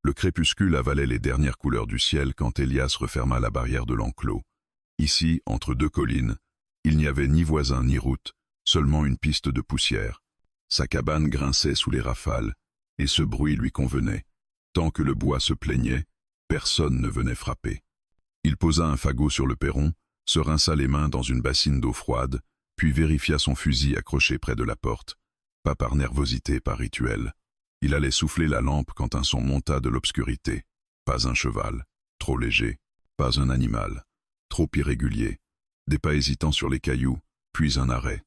Le crépuscule avalait les dernières couleurs du ciel quand Elias referma la barrière de l'enclos. Ici, entre deux collines, il n'y avait ni voisin ni route, seulement une piste de poussière. Sa cabane grinçait sous les rafales, et ce bruit lui convenait. Tant que le bois se plaignait, personne ne venait frapper. Il posa un fagot sur le perron, se rinça les mains dans une bassine d'eau froide, puis vérifia son fusil accroché près de la porte, pas par nervosité, par rituel. Il allait souffler la lampe quand un son monta de l'obscurité. Pas un cheval, trop léger, pas un animal, trop irrégulier, des pas hésitants sur les cailloux, puis un arrêt.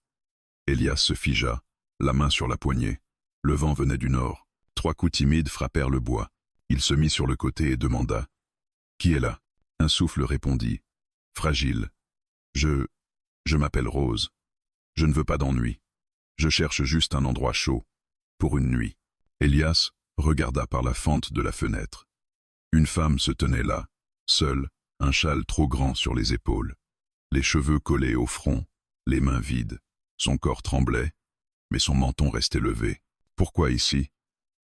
Elias se figea, la main sur la poignée. Le vent venait du nord. 3 coups timides frappèrent le bois. Il se mit sur le côté et demanda « Qui est là ?» Un souffle répondit « Fragile. Je m'appelle Rose. Je ne veux pas d'ennui. Je cherche juste un endroit chaud, pour une nuit. » Elias regarda par la fente de la fenêtre. Une femme se tenait là, seule, un châle trop grand sur les épaules, les cheveux collés au front, les mains vides. Son corps tremblait, mais son menton restait levé. « Pourquoi ici ?»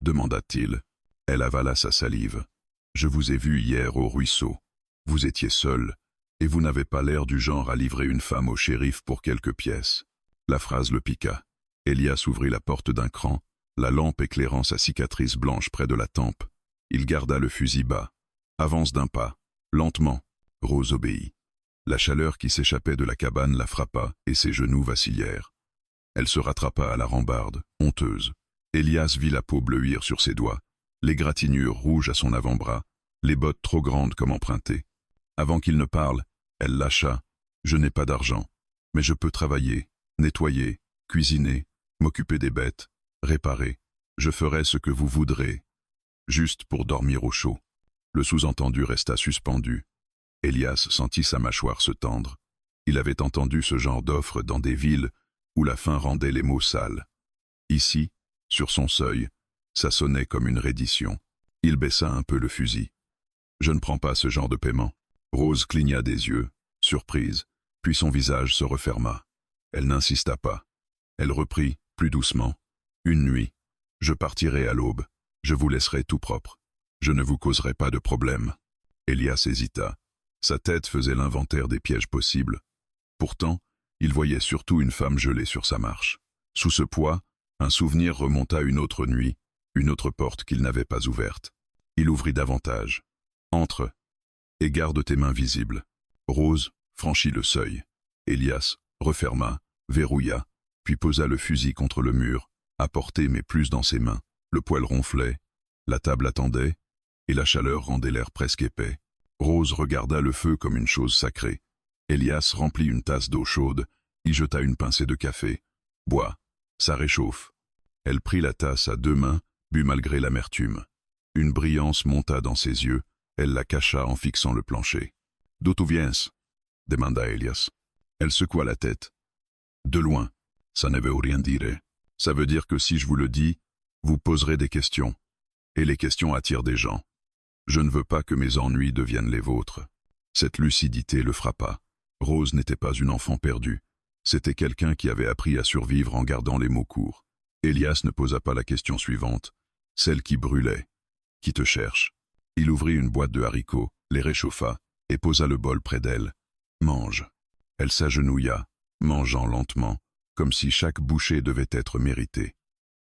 demanda-t-il. Elle avala sa salive. « Je vous ai vu hier au ruisseau. Vous étiez seul, et vous n'avez pas l'air du genre à livrer une femme au shérif pour quelques pièces. » La phrase le piqua. Elias ouvrit la porte d'un cran, la lampe éclairant sa cicatrice blanche près de la tempe. Il garda le fusil bas. Avance d'un pas, lentement. Rose obéit. La chaleur qui s'échappait de la cabane la frappa et ses genoux vacillèrent. Elle se rattrapa à la rambarde, honteuse. Elias vit la peau bleuir sur ses doigts, l'égratignure rouge à son avant-bras, les bottes trop grandes comme empruntées. Avant qu'il ne parle, elle lâcha. « Je n'ai pas d'argent, mais je peux travailler, nettoyer, cuisiner, m'occuper des bêtes, réparer. Je ferai ce que vous voudrez, juste pour dormir au chaud. » Le sous-entendu resta suspendu. Elias sentit sa mâchoire se tendre. Il avait entendu ce genre d'offre dans des villes où la faim rendait les mots sales. Ici, sur son seuil, ça sonnait comme une reddition. Il baissa un peu le fusil. « Je ne prends pas ce genre de paiement. » Rose cligna des yeux, surprise, puis son visage se referma. Elle n'insista pas. Elle reprit, plus doucement. « Une nuit. Je partirai à l'aube. Je vous laisserai tout propre. Je ne vous causerai pas de problème. » Elias hésita. Sa tête faisait l'inventaire des pièges possibles. Pourtant, il voyait surtout une femme gelée sur sa marche. Sous ce poids, un souvenir remonta une autre nuit, une autre porte qu'il n'avait pas ouverte. Il ouvrit davantage. « Entre, et garde tes mains visibles. » Rose franchit le seuil. Elias referma, verrouilla, puis posa le fusil contre le mur, à portée mais plus dans ses mains. Le poêle ronflait, la table attendait, et la chaleur rendait l'air presque épais. Rose regarda le feu comme une chose sacrée. Elias remplit une tasse d'eau chaude, y jeta une pincée de café. « Bois, ça réchauffe. » Elle prit la tasse à 2 mains, but malgré l'amertume. Une brillance monta dans ses yeux, elle la cacha en fixant le plancher. « D'où tu viens ?» demanda Elias. Elle secoua la tête. « De loin, ça ne veut rien dire. Ça veut dire que si je vous le dis, vous poserez des questions. Et les questions attirent des gens. Je ne veux pas que mes ennuis deviennent les vôtres. » Cette lucidité le frappa. Rose n'était pas une enfant perdue. C'était quelqu'un qui avait appris à survivre en gardant les mots courts. Elias ne posa pas la question suivante, celle qui brûlait. « Qui te cherche ?» Il ouvrit une boîte de haricots, les réchauffa et posa le bol près d'elle. « Mange. » Elle s'agenouilla, mangeant lentement, comme si chaque bouchée devait être méritée.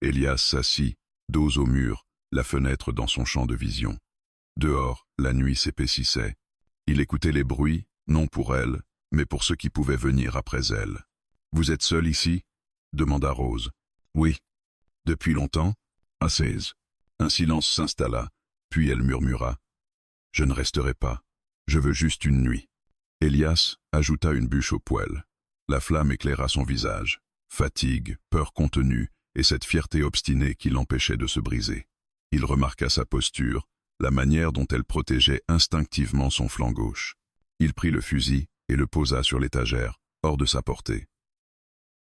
Elias s'assit, dos au mur, la fenêtre dans son champ de vision. Dehors, la nuit s'épaississait. Il écoutait les bruits, non pour elle, mais pour ceux qui pouvaient venir après elle. « Vous êtes seul ici ?» demanda Rose. « Oui. »« Depuis longtemps ?»« Assez. » Un silence s'installa, puis elle murmura. « Je ne resterai pas. Je veux juste une nuit. » Elias ajouta une bûche au poêle. La flamme éclaira son visage. Fatigue, peur contenue et cette fierté obstinée qui l'empêchait de se briser. Il remarqua sa posture, la manière dont elle protégeait instinctivement son flanc gauche. Il prit le fusil et le posa sur l'étagère, hors de sa portée.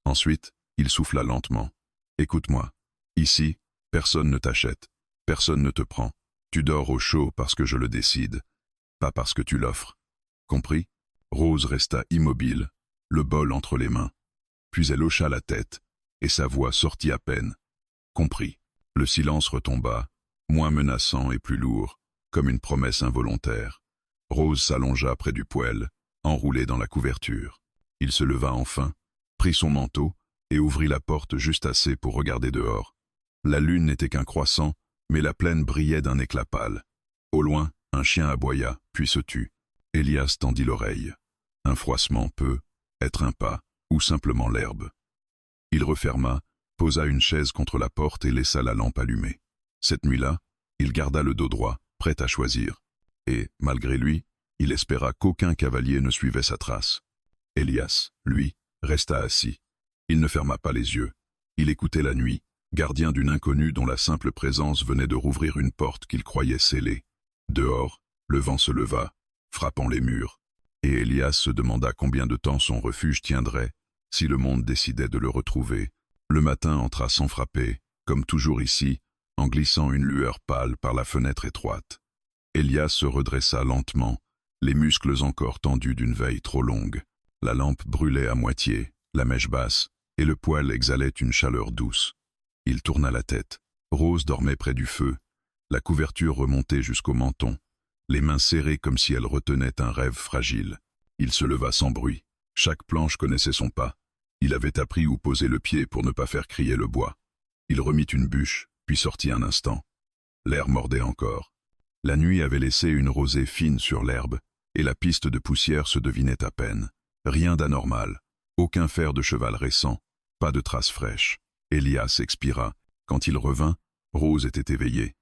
Ensuite, il souffla lentement. « Écoute-moi. Ici, personne ne t'achète, personne ne te prend. Tu dors au chaud parce que je le décide, pas parce que tu l'offres. Compris ?» Rose resta immobile, le bol entre les mains. Puis elle hocha la tête, et sa voix sortit à peine. « Compris. » Le silence retomba. moins menaçant et plus lourd, comme une promesse involontaire. Rose s'allongea près du poêle, enroulée dans la couverture. Il se leva enfin, prit son manteau et ouvrit la porte juste assez pour regarder dehors. La lune n'était qu'un croissant, mais la plaine brillait d'un éclat pâle. Au loin, un chien aboya, puis se tut. Elias tendit l'oreille. Un froissement peut être un pas, ou simplement l'herbe. Il referma, posa une chaise contre la porte et laissa la lampe allumée. Cette nuit-là, il garda le dos droit, prêt à choisir. Et, malgré lui, il espéra qu'aucun cavalier ne suivait sa trace. Elias, lui, resta assis. Il ne ferma pas les yeux. Il écoutait la nuit, gardien d'une inconnue dont la simple présence venait de rouvrir une porte qu'il croyait scellée. Dehors, le vent se leva, frappant les murs, et Elias se demanda combien de temps son refuge tiendrait si le monde décidait de le retrouver. Le matin entra sans frapper, comme toujours ici, en glissant une lueur pâle par la fenêtre étroite. Elias se redressa lentement, les muscles encore tendus d'une veille trop longue. La lampe brûlait à moitié, la mèche basse, et le poêle exhalait une chaleur douce. Il tourna la tête. Rose dormait près du feu, la couverture remontait jusqu'au menton, les mains serrées comme si elle retenait un rêve fragile. Il se leva sans bruit. Chaque planche connaissait son pas. Il avait appris où poser le pied pour ne pas faire crier le bois. Il remit une bûche, puis sortit un instant. L'air mordait encore. La nuit avait laissé une rosée fine sur l'herbe, et la piste de poussière se devinait à peine. Rien d'anormal, aucun fer de cheval récent, pas de traces fraîches. Elias expira. Quand il revint, Rose était éveillée.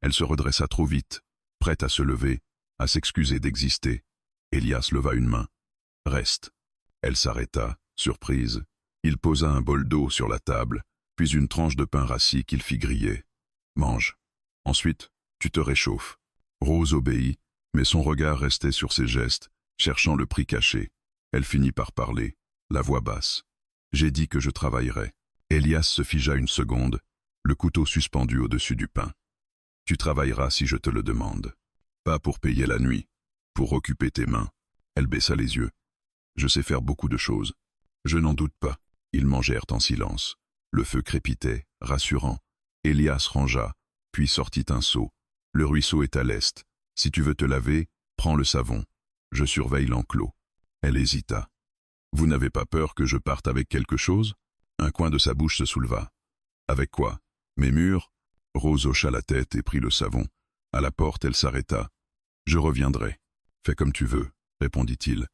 Elle se redressa trop vite, prête à se lever, à s'excuser d'exister. Elias leva une main. « Reste ». Elle s'arrêta, surprise. Il posa un bol d'eau sur la table, puis une tranche de pain rassis qu'il fit griller. « Mange. Ensuite, tu te réchauffes. » Rose obéit, mais son regard restait sur ses gestes, cherchant le prix caché. Elle finit par parler, la voix basse. « J'ai dit que je travaillerais. » Elias se figea une seconde, le couteau suspendu au-dessus du pain. « Tu travailleras si je te le demande. Pas pour payer la nuit, pour occuper tes mains. » Elle baissa les yeux. « Je sais faire beaucoup de choses. » « Je n'en doute pas. » Ils mangèrent en silence. Le feu crépitait, rassurant. Elias rangea, puis sortit un seau. « Le ruisseau est à l'est. Si tu veux te laver, prends le savon. Je surveille l'enclos. » Elle hésita. « Vous n'avez pas peur que je parte avec quelque chose ?» Un coin de sa bouche se souleva. « Avec quoi? Mes murs ?» Rose hocha la tête et prit le savon. À la porte, elle s'arrêta. « Je reviendrai. »« Fais comme tu veux, » répondit-il.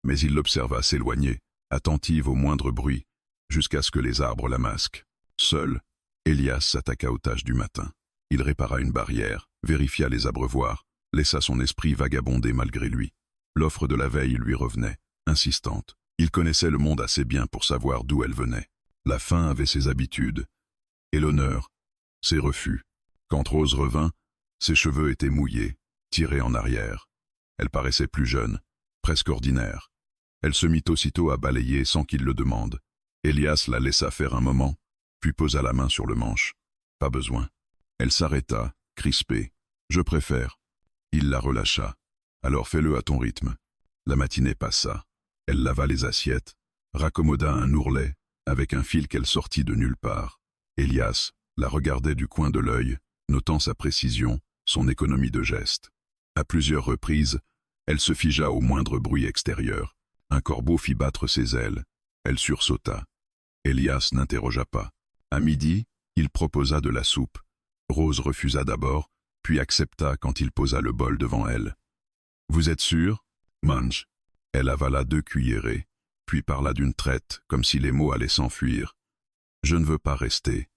Mais il l'observa s'éloigner, attentive au moindre bruit, jusqu'à ce que les arbres la masquent. Seul, Elias s'attaqua aux tâches du matin. Il répara une barrière, vérifia les abreuvoirs, laissa son esprit vagabonder malgré lui. L'offre de la veille lui revenait, insistante. Il connaissait le monde assez bien pour savoir d'où elle venait. La faim avait ses habitudes, et l'honneur, ses refus. Quand Rose revint, ses cheveux étaient mouillés, tirés en arrière. Elle paraissait plus jeune, presque ordinaire. Elle se mit aussitôt à balayer sans qu'il le demande. Elias la laissa faire un moment, puis posa la main sur le manche. Pas besoin. Elle s'arrêta, crispée. « Je préfère. » Il la relâcha. « Alors fais-le à ton rythme. » La matinée passa. Elle lava les assiettes, raccommoda un ourlet, avec un fil qu'elle sortit de nulle part. Elias la regardait du coin de l'œil, notant sa précision, son économie de geste. À plusieurs reprises, elle se figea au moindre bruit extérieur. Un corbeau fit battre ses ailes. Elle sursauta. Elias n'interrogea pas. À midi, il proposa de la soupe. Rose refusa d'abord, puis accepta quand il posa le bol devant elle. « Vous êtes sûr? Mange. » Elle avala 2 cuillerées, puis parla d'une traite, comme si les mots allaient s'enfuir. « Je ne veux pas rester.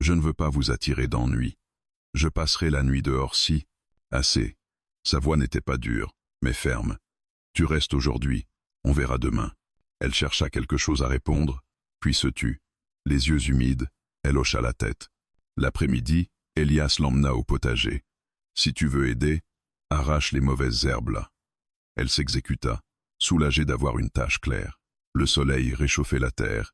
Je ne veux pas vous attirer d'ennui. Je passerai la nuit dehors si... » Assez. Sa voix n'était pas dure, mais ferme. « Tu restes aujourd'hui. On verra demain. » Elle chercha quelque chose à répondre, puis se tut. Les yeux humides, elle hocha la tête. L'après-midi, Elias l'emmena au potager. « Si tu veux aider, arrache les mauvaises herbes là. » Elle s'exécuta, soulagée d'avoir une tâche claire. Le soleil réchauffait la terre,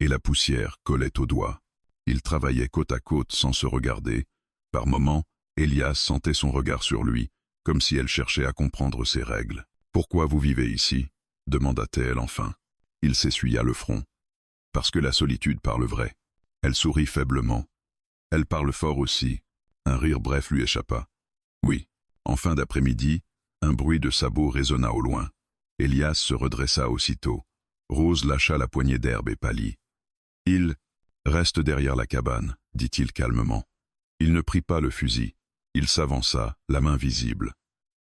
et la poussière collait aux doigts. Ils travaillaient côte à côte sans se regarder. Par moments, Elias sentait son regard sur lui, comme si elle cherchait à comprendre ses règles. « Pourquoi vous vivez ici ?» demanda-t-elle enfin. Il s'essuya le front. « Parce que la solitude parle vrai. » Elle sourit faiblement. « Elle parle fort aussi. Un rire bref lui échappa. Oui. En fin d'après-midi, un bruit de sabots résonna au loin. Elias se redressa aussitôt. Rose lâcha la poignée d'herbe et pâlit. « Il reste derrière la cabane, » dit-il calmement. Il ne prit pas le fusil. Il s'avança, la main visible.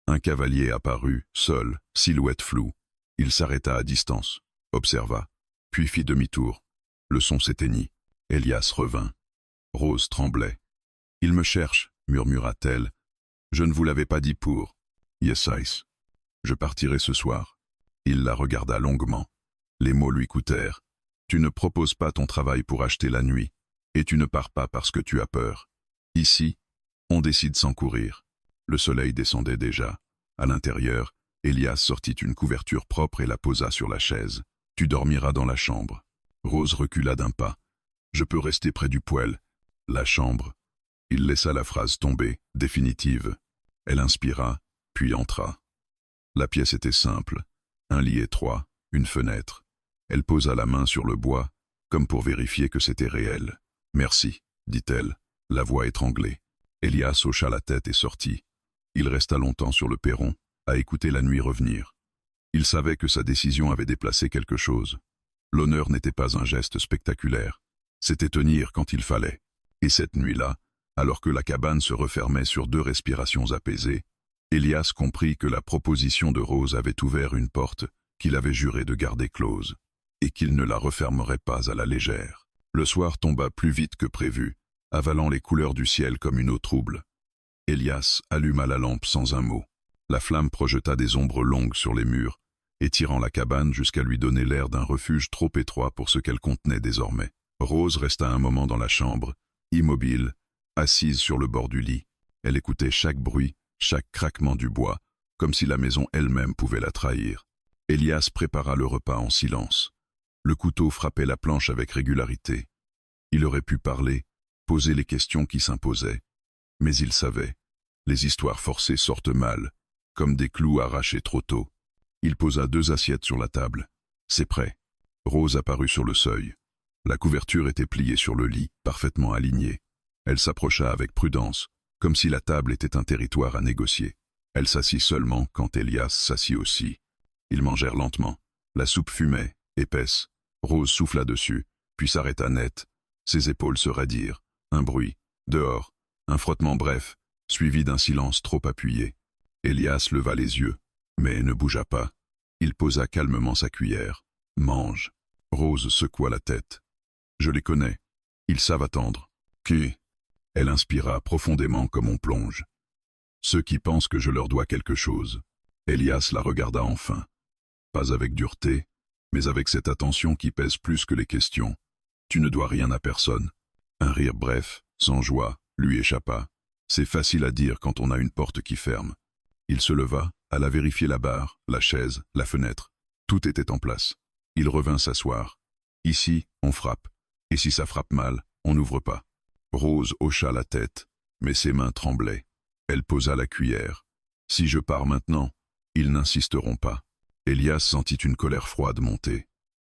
Un cavalier apparut, seul, silhouette floue. Il s'arrêta à distance, observa, puis fit demi-tour. Le son s'éteignit. Elias revint. Rose tremblait. « Il me cherche, » murmura-t-elle. « Je ne vous l'avais pas dit pour. Yes, ice. Je partirai ce soir. » Il la regarda longuement. Les mots lui coûtèrent. « Tu ne proposes pas ton travail pour acheter la nuit, et tu ne pars pas parce que tu as peur. Ici, on décide sans courir. » Le soleil descendait déjà. À l'intérieur, Elias sortit une couverture propre et la posa sur la chaise. « Tu dormiras dans la chambre. » Rose recula d'un pas. « Je peux rester près du poêle. » La chambre. Il laissa la phrase tomber, définitive. Elle inspira, puis entra. La pièce était simple. Un lit étroit, une fenêtre. Elle posa la main sur le bois, comme pour vérifier que c'était réel. « Merci, » dit-elle, la voix étranglée. Elias hocha la tête et sortit. Il resta longtemps sur le perron, à écouter la nuit revenir. Il savait que sa décision avait déplacé quelque chose. L'honneur n'était pas un geste spectaculaire. C'était tenir quand il fallait. Et cette nuit-là, alors que la cabane se refermait sur 2 respirations apaisées, Elias comprit que la proposition de Rose avait ouvert une porte qu'il avait juré de garder close, et qu'il ne la refermerait pas à la légère. Le soir tomba plus vite que prévu, avalant les couleurs du ciel comme une eau trouble. Elias alluma la lampe sans un mot. La flamme projeta des ombres longues sur les murs, étirant la cabane jusqu'à lui donner l'air d'un refuge trop étroit pour ce qu'elle contenait désormais. Rose resta un moment dans la chambre, immobile, assise sur le bord du lit. Elle écoutait chaque bruit, chaque craquement du bois, comme si la maison elle-même pouvait la trahir. Elias prépara le repas en silence. Le couteau frappait la planche avec régularité. Il aurait pu parler, poser les questions qui s'imposaient. Mais il savait, les histoires forcées sortent mal, comme des clous arrachés trop tôt. Il posa 2 assiettes sur la table. « C'est prêt. » Rose apparut sur le seuil. La couverture était pliée sur le lit, parfaitement alignée. Elle s'approcha avec prudence, comme si la table était un territoire à négocier. Elle s'assit seulement quand Elias s'assit aussi. Ils mangèrent lentement. La soupe fumait, épaisse. Rose souffla dessus, puis s'arrêta net. Ses épaules se raidirent. Un bruit. Dehors. Un frottement bref, suivi d'un silence trop appuyé. Elias leva les yeux, mais ne bougea pas. Il posa calmement sa cuillère. « Mange. » Rose secoua la tête. « Je les connais. Ils savent attendre. »« Qui ?» Elle inspira profondément comme on plonge. « Ceux qui pensent que je leur dois quelque chose. » Elias la regarda enfin. Pas avec dureté, mais avec cette attention qui pèse plus que les questions. « Tu ne dois rien à personne. » Un rire bref, sans joie, lui échappa. C'est facile à dire quand on a une porte qui ferme. Il se leva, alla vérifier la barre, la chaise, la fenêtre. Tout était en place. Il revint s'asseoir. Ici, on frappe. Et si ça frappe mal, on n'ouvre pas. Rose hocha la tête, mais ses mains tremblaient. Elle posa la cuillère. Si je pars maintenant, ils n'insisteront pas. Elias sentit une colère froide monter.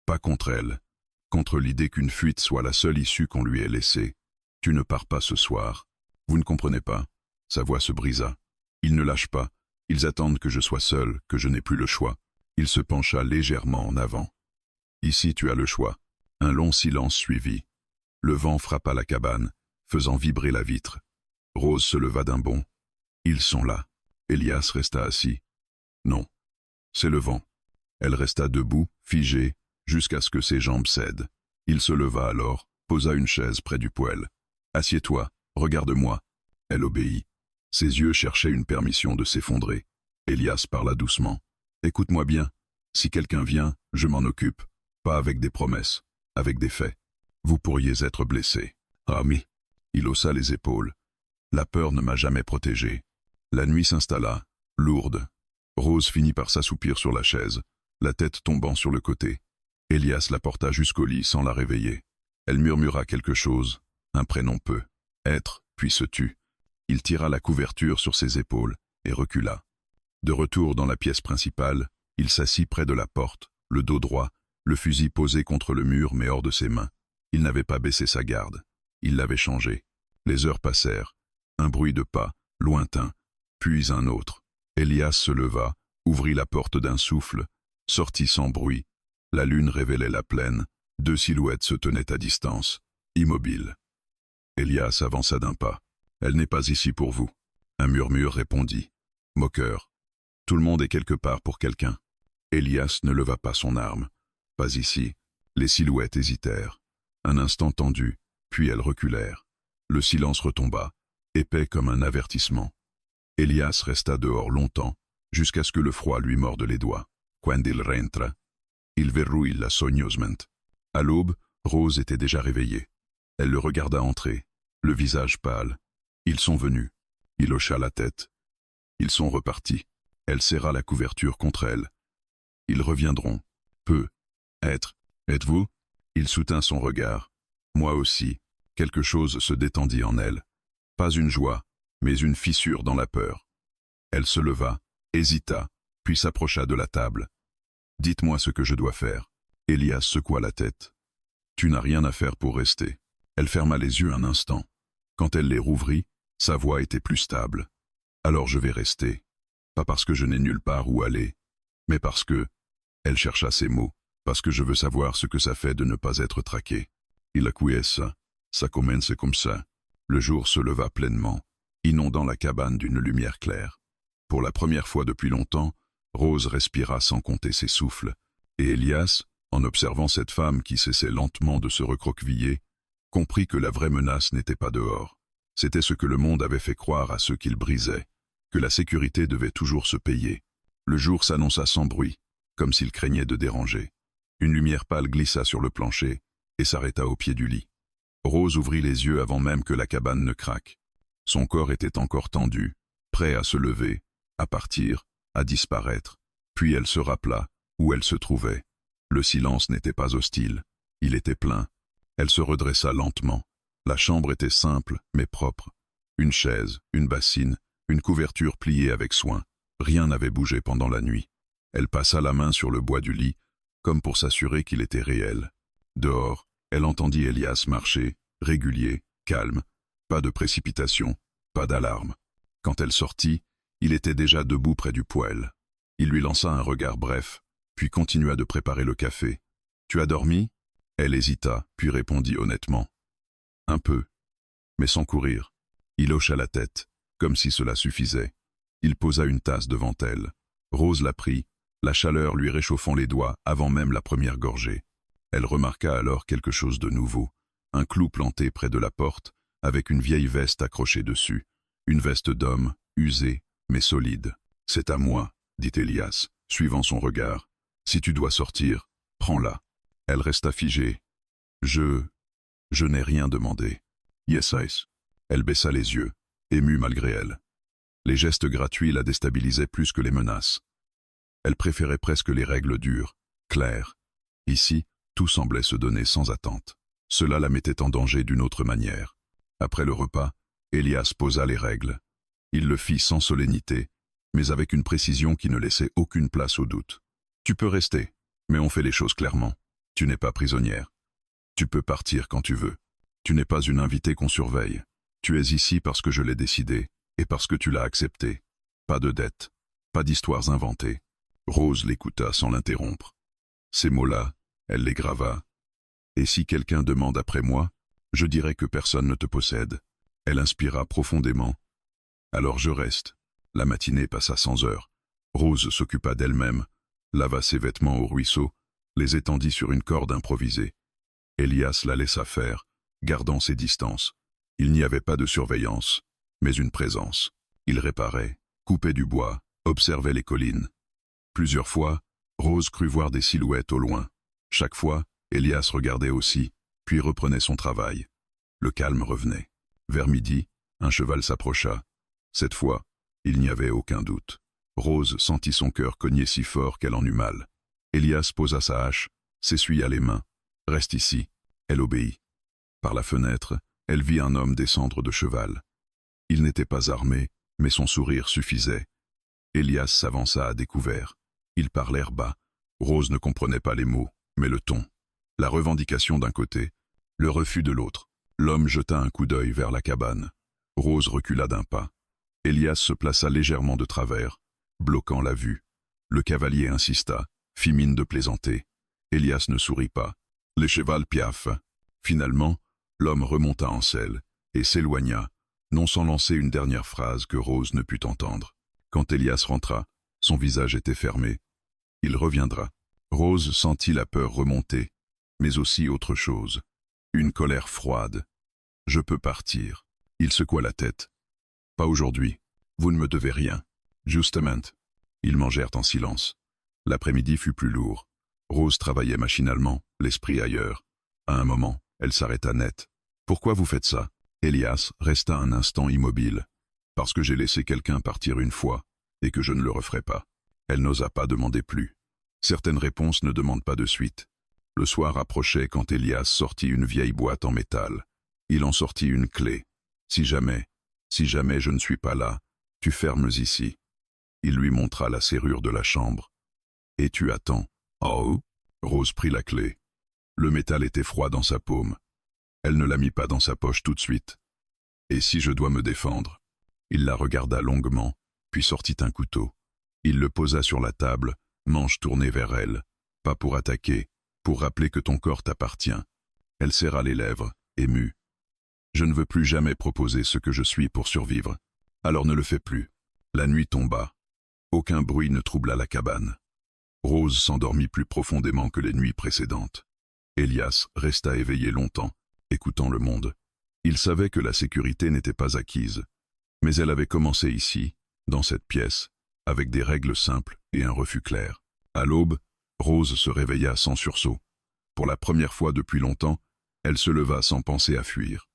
Pas contre elle, contre l'idée qu'une fuite soit la seule issue qu'on lui ait laissée. Tu ne pars pas ce soir. Vous ne comprenez pas. Sa voix se brisa. Ils ne lâchent pas. Ils attendent que je sois seul, que je n'ai plus le choix. Il se pencha légèrement en avant. Ici tu as le choix. Un long silence suivit. Le vent frappa la cabane, faisant vibrer la vitre. Rose se leva d'un bond. Ils sont là. Elias resta assis. Non. C'est le vent. Elle resta debout, figée, jusqu'à ce que ses jambes cèdent. Il se leva alors, posa une chaise près du poêle. Assieds-toi, regarde-moi. Elle obéit. Ses yeux cherchaient une permission de s'effondrer. Elias parla doucement. Écoute-moi bien. Si quelqu'un vient, je m'en occupe. Pas avec des promesses, avec des faits. Vous pourriez être blessé. Rami. Il haussa les épaules. La peur ne m'a jamais protégé. La nuit s'installa, lourde. Rose finit par s'assoupir sur la chaise, la tête tombant sur le côté. Elias la porta jusqu'au lit sans la réveiller. Elle murmura quelque chose, un prénom peu. Être, puis se tut. Il tira la couverture sur ses épaules et recula. De retour dans la pièce principale, il s'assit près de la porte, le dos droit, le fusil posé contre le mur mais hors de ses mains. Il n'avait pas baissé sa garde. Il l'avait changé. Les heures passèrent. Un bruit de pas, lointain, puis un autre. Elias se leva, ouvrit la porte d'un souffle, sortit sans bruit. La lune révélait la plaine, deux silhouettes se tenaient à distance, immobiles. Elias avança d'un pas. « Elle n'est pas ici pour vous. » Un murmure répondit. Moqueur. Tout le monde est quelque part pour quelqu'un. Elias ne leva pas son arme. Pas ici. Les silhouettes hésitèrent. Un instant tendu, puis elles reculèrent. Le silence retomba, épais comme un avertissement. Elias resta dehors longtemps, jusqu'à ce que le froid lui morde les doigts. Quand il rentra, il verrouilla soigneusement. À l'aube, Rose était déjà réveillée. Elle le regarda entrer, le visage pâle. Ils sont venus. Il hocha la tête. Ils sont repartis. Elle serra la couverture contre elle. Ils reviendront. Peu. Être. Êtes-vous? Il soutint son regard. Moi aussi. Quelque chose se détendit en elle. Pas une joie, mais une fissure dans la peur. Elle se leva, hésita, puis s'approcha de la table. Dites-moi ce que je dois faire. Elias secoua la tête. Tu n'as rien à faire pour rester. Elle ferma les yeux un instant. Quand elle les rouvrit, sa voix était plus stable. Alors je vais rester. Pas parce que je n'ai nulle part où aller, mais parce que... Elle chercha ses mots. Parce que je veux savoir ce que ça fait de ne pas être traqué. Il acquiesça. Ça commence comme ça. Le jour se leva pleinement, inondant la cabane d'une lumière claire. Pour la première fois depuis longtemps, Rose respira sans compter ses souffles, et Elias, en observant cette femme qui cessait lentement de se recroqueviller, comprit que la vraie menace n'était pas dehors. C'était ce que le monde avait fait croire à ceux qu'il brisait, que la sécurité devait toujours se payer. Le jour s'annonça sans bruit, comme s'il craignait de déranger. Une lumière pâle glissa sur le plancher et s'arrêta au pied du lit. Rose ouvrit les yeux avant même que la cabane ne craque. Son corps était encore tendu, prêt à se lever, à partir, à disparaître. Puis elle se rappela où elle se trouvait. Le silence n'était pas hostile, il était plein. Elle se redressa lentement. La chambre était simple, mais propre. Une chaise, une bassine, une couverture pliée avec soin. Rien n'avait bougé pendant la nuit. Elle passa la main sur le bois du lit, comme pour s'assurer qu'il était réel. Dehors, elle entendit Elias marcher, régulier, calme. Pas de précipitation, pas d'alarme. Quand elle sortit, il était déjà debout près du poêle. Il lui lança un regard bref, puis continua de préparer le café. « Tu as dormi ?» Elle hésita, puis répondit honnêtement. « Un peu. » Mais sans courir. Il hocha la tête, comme si cela suffisait. Il posa une tasse devant elle. Rose la prit, la chaleur lui réchauffant les doigts avant même la première gorgée. Elle remarqua alors quelque chose de nouveau. Un clou planté près de la porte, avec une vieille veste accrochée dessus. Une veste d'homme, usée, mais solide. « C'est à moi, » dit Elias, suivant son regard. « Si tu dois sortir, prends-la. » Elle resta figée. « Je n'ai rien demandé. »« Yes, yes. » Elle baissa les yeux, émue malgré elle. Les gestes gratuits la déstabilisaient plus que les menaces. Elle préférait presque les règles dures, claires. Ici, tout semblait se donner sans attente. Cela la mettait en danger d'une autre manière. Après le repas, Elias posa les règles. Il le fit sans solennité, mais avec une précision qui ne laissait aucune place au doute. « Tu peux rester, mais on fait les choses clairement. Tu n'es pas prisonnière. Tu peux partir quand tu veux. Tu n'es pas une invitée qu'on surveille. Tu es ici parce que je l'ai décidé et parce que tu l'as accepté. Pas de dette, pas d'histoires inventées. » Rose l'écouta sans l'interrompre. Ces mots-là, elle les grava. « Et si quelqu'un demande après moi, je dirai que personne ne te possède. » Elle inspira profondément. « Alors je reste. » La matinée passa sans heure. Rose s'occupa d'elle-même, lava ses vêtements au ruisseau, les étendit sur une corde improvisée. Elias la laissa faire, gardant ses distances. Il n'y avait pas de surveillance, mais une présence. Il réparait, coupait du bois, observait les collines. Plusieurs fois, Rose crut voir des silhouettes au loin. Chaque fois, Elias regardait aussi, puis reprenait son travail. Le calme revenait. Vers midi, un cheval s'approcha. Cette fois, il n'y avait aucun doute. Rose sentit son cœur cogner si fort qu'elle en eut mal. Elias posa sa hache, s'essuya les mains. « Reste ici. » Elle obéit. Par la fenêtre, elle vit un homme descendre de cheval. Il n'était pas armé, mais son sourire suffisait. Elias s'avança à découvert. Ils parlèrent bas. Rose ne comprenait pas les mots, mais le ton. La revendication d'un côté, le refus de l'autre. L'homme jeta un coup d'œil vers la cabane. Rose recula d'un pas. Elias se plaça légèrement de travers, bloquant la vue. Le cavalier insista, fit mine de plaisanter. Elias ne sourit pas. Les chevals piaffent. Finalement, l'homme remonta en selle et s'éloigna, non sans lancer une dernière phrase que Rose ne put entendre. Quand Elias rentra, son visage était fermé. Il reviendra. Rose sentit la peur remonter, mais aussi autre chose. Une colère froide. Je peux partir. Il secoua la tête. Pas aujourd'hui. Vous ne me devez rien. Justement. Ils mangèrent en silence. L'après-midi fut plus lourd. Rose travaillait machinalement, l'esprit ailleurs. À un moment, elle s'arrêta net. Pourquoi vous faites ça? Elias resta un instant immobile. Parce que j'ai laissé quelqu'un partir une fois, et que je ne le referai pas. Elle n'osa pas demander plus. Certaines réponses ne demandent pas de suite. Le soir approchait quand Elias sortit une vieille boîte en métal. Il en sortit une clé. Si jamais je ne suis pas là, tu fermes ici. Il lui montra la serrure de la chambre. Et tu attends. Oh! Rose prit la clé. Le métal était froid dans sa paume. Elle ne la mit pas dans sa poche tout de suite. Et si je dois me défendre? Il la regarda longuement, puis sortit un couteau. Il le posa sur la table, manche tournée vers elle. Pas pour attaquer, pour rappeler que ton corps t'appartient. Elle serra les lèvres, émue. Je ne veux plus jamais proposer ce que je suis pour survivre. Alors ne le fais plus. La nuit tomba. Aucun bruit ne troubla la cabane. Rose s'endormit plus profondément que les nuits précédentes. Elias resta éveillé longtemps, écoutant le monde. Il savait que la sécurité n'était pas acquise, mais elle avait commencé ici, dans cette pièce, avec des règles simples et un refus clair. À l'aube, Rose se réveilla sans sursaut. Pour la première fois depuis longtemps, elle se leva sans penser à fuir.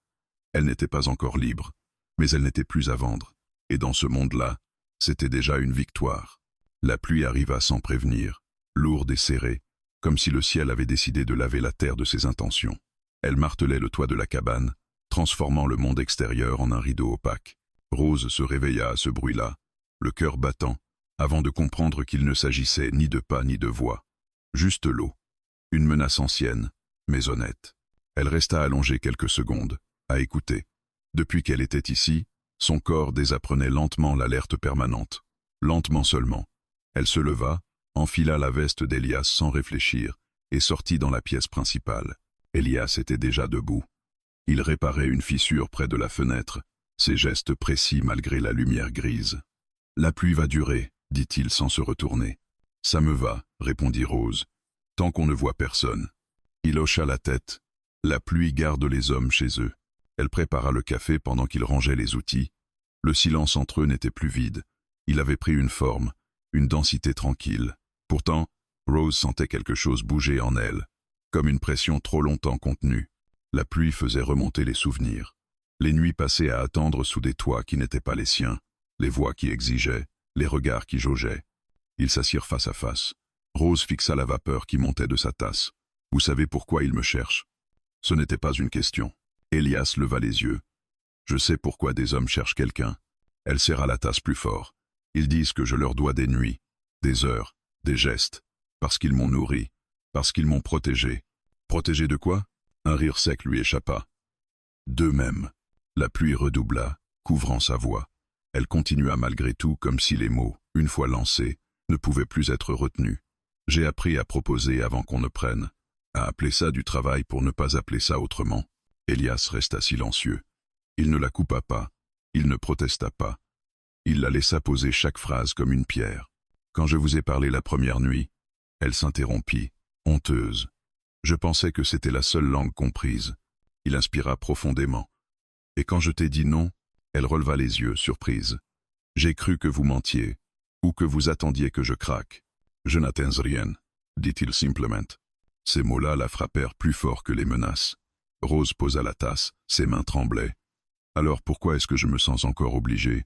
Elle n'était pas encore libre, mais elle n'était plus à vendre. Et dans ce monde-là, c'était déjà une victoire. La pluie arriva sans prévenir, lourde et serrée, comme si le ciel avait décidé de laver la terre de ses intentions. Elle martelait le toit de la cabane, transformant le monde extérieur en un rideau opaque. Rose se réveilla à ce bruit-là, le cœur battant, avant de comprendre qu'il ne s'agissait ni de pas ni de voix. Juste l'eau. Une menace ancienne, mais honnête. Elle resta allongée quelques secondes, à écouter. Depuis qu'elle était ici, son corps désapprenait lentement l'alerte permanente. Lentement seulement. Elle se leva, enfila la veste d'Elias sans réfléchir, et sortit dans la pièce principale. Elias était déjà debout. Il réparait une fissure près de la fenêtre, ses gestes précis malgré la lumière grise. « La pluie va durer, dit-il sans se retourner. « Ça me va, répondit Rose, tant qu'on ne voit personne. » Il hocha la tête. La pluie garde les hommes chez eux. Elle prépara le café pendant qu'il rangeait les outils. Le silence entre eux n'était plus vide. Il avait pris une forme, une densité tranquille. Pourtant, Rose sentait quelque chose bouger en elle, comme une pression trop longtemps contenue. La pluie faisait remonter les souvenirs. Les nuits passées à attendre sous des toits qui n'étaient pas les siens, les voix qui exigeaient, les regards qui jaugeaient. Ils s'assirent face à face. Rose fixa la vapeur qui montait de sa tasse. « Vous savez pourquoi il me cherche ?» Ce n'était pas une question. Elias leva les yeux. « Je sais pourquoi des hommes cherchent quelqu'un. » Elle serra la tasse plus fort. « Ils disent que je leur dois des nuits, des heures, des gestes, parce qu'ils m'ont nourri, parce qu'ils m'ont protégé. » Protégé de quoi? Un rire sec lui échappa. D'eux-mêmes. La pluie redoubla, couvrant sa voix. Elle continua malgré tout comme si les mots, une fois lancés, ne pouvaient plus être retenus. J'ai appris à proposer avant qu'on ne prenne, à appeler ça du travail pour ne pas appeler ça autrement. Elias resta silencieux. Il ne la coupa pas, il ne protesta pas. Il la laissa poser chaque phrase comme une pierre. Quand je vous ai parlé la première nuit, elle s'interrompit, honteuse. Je pensais que c'était la seule langue comprise. Il inspira profondément. Et quand je t'ai dit non, elle releva les yeux, surprise. J'ai cru que vous mentiez, ou que vous attendiez que je craque. Je n'atteins rien, dit-il simplement. Ces mots-là la frappèrent plus fort que les menaces. Rose posa la tasse, ses mains tremblaient. Alors pourquoi est-ce que je me sens encore obligé?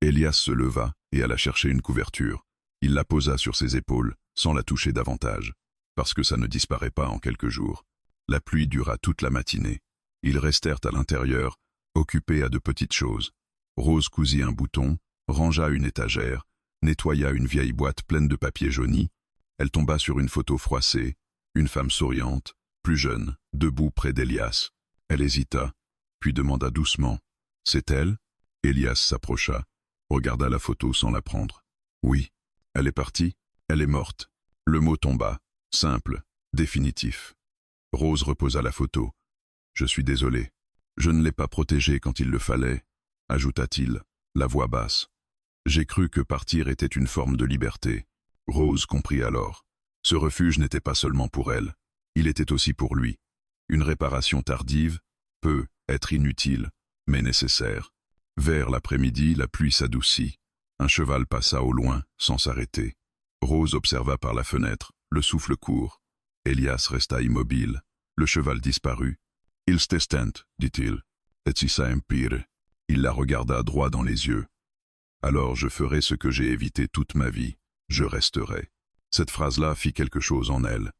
Elias se leva et alla chercher une couverture. Il la posa sur ses épaules, sans la toucher davantage, parce que ça ne disparaît pas en quelques jours. La pluie dura toute la matinée. Ils restèrent à l'intérieur, occupés à de petites choses. Rose cousit un bouton, rangea une étagère, nettoya une vieille boîte pleine de papier jauni. Elle tomba sur une photo froissée, une femme souriante, plus jeune, debout près d'Elias. Elle hésita, puis demanda doucement. « C'est elle ?» Elias s'approcha, regarda la photo sans la prendre. Oui, elle est partie, elle est morte. Le mot tomba, simple, définitif. Rose reposa la photo. Je suis désolé. Je ne l'ai pas protégée quand il le fallait, ajouta-t-il, la voix basse. J'ai cru que partir était une forme de liberté. Rose comprit alors. Ce refuge n'était pas seulement pour elle, il était aussi pour lui. Une réparation tardive peut être inutile, mais nécessaire. Vers l'après-midi, la pluie s'adoucit. Un cheval passa au loin, sans s'arrêter. Rose observa par la fenêtre, le souffle court. Elias resta immobile. Le cheval disparut. « Il s'estent, dit-il. Et si ça empire ?» Il la regarda droit dans les yeux. « Alors je ferai ce que j'ai évité toute ma vie. Je resterai. » Cette phrase-là fit quelque chose en elle.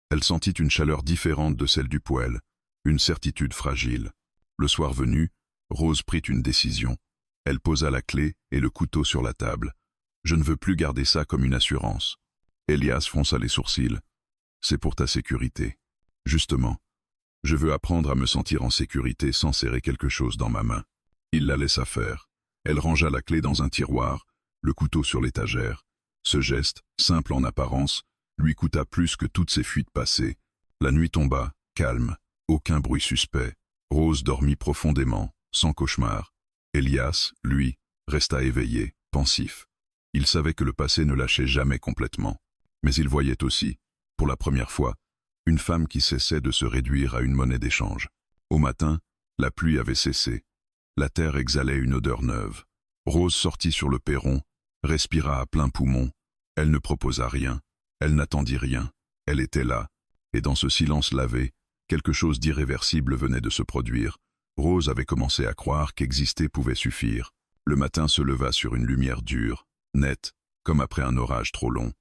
Elle sentit une chaleur différente de celle du poêle, une certitude fragile. Le soir venu, Rose prit une décision. Elle posa la clé et le couteau sur la table. « Je ne veux plus garder ça comme une assurance. » Elias fronça les sourcils. « C'est pour ta sécurité. » « Justement, je veux apprendre à me sentir en sécurité sans serrer quelque chose dans ma main. » Il la laissa faire. Elle rangea la clé dans un tiroir, le couteau sur l'étagère. Ce geste, simple en apparence, lui coûta plus que toutes ses fuites passées. La nuit tomba, calme, aucun bruit suspect. Rose dormit profondément, sans cauchemar. Elias, lui, resta éveillé, pensif. Il savait que le passé ne lâchait jamais complètement. Mais il voyait aussi, pour la première fois, une femme qui cessait de se réduire à une monnaie d'échange. Au matin, la pluie avait cessé. La terre exhalait une odeur neuve. Rose sortit sur le perron, respira à plein poumon. Elle ne proposa rien, elle n'attendit rien. Elle était là, et dans ce silence lavé, quelque chose d'irréversible venait de se produire. Rose avait commencé à croire qu'exister pouvait suffire. Le matin se leva sur une lumière dure, nette, comme après un orage trop long.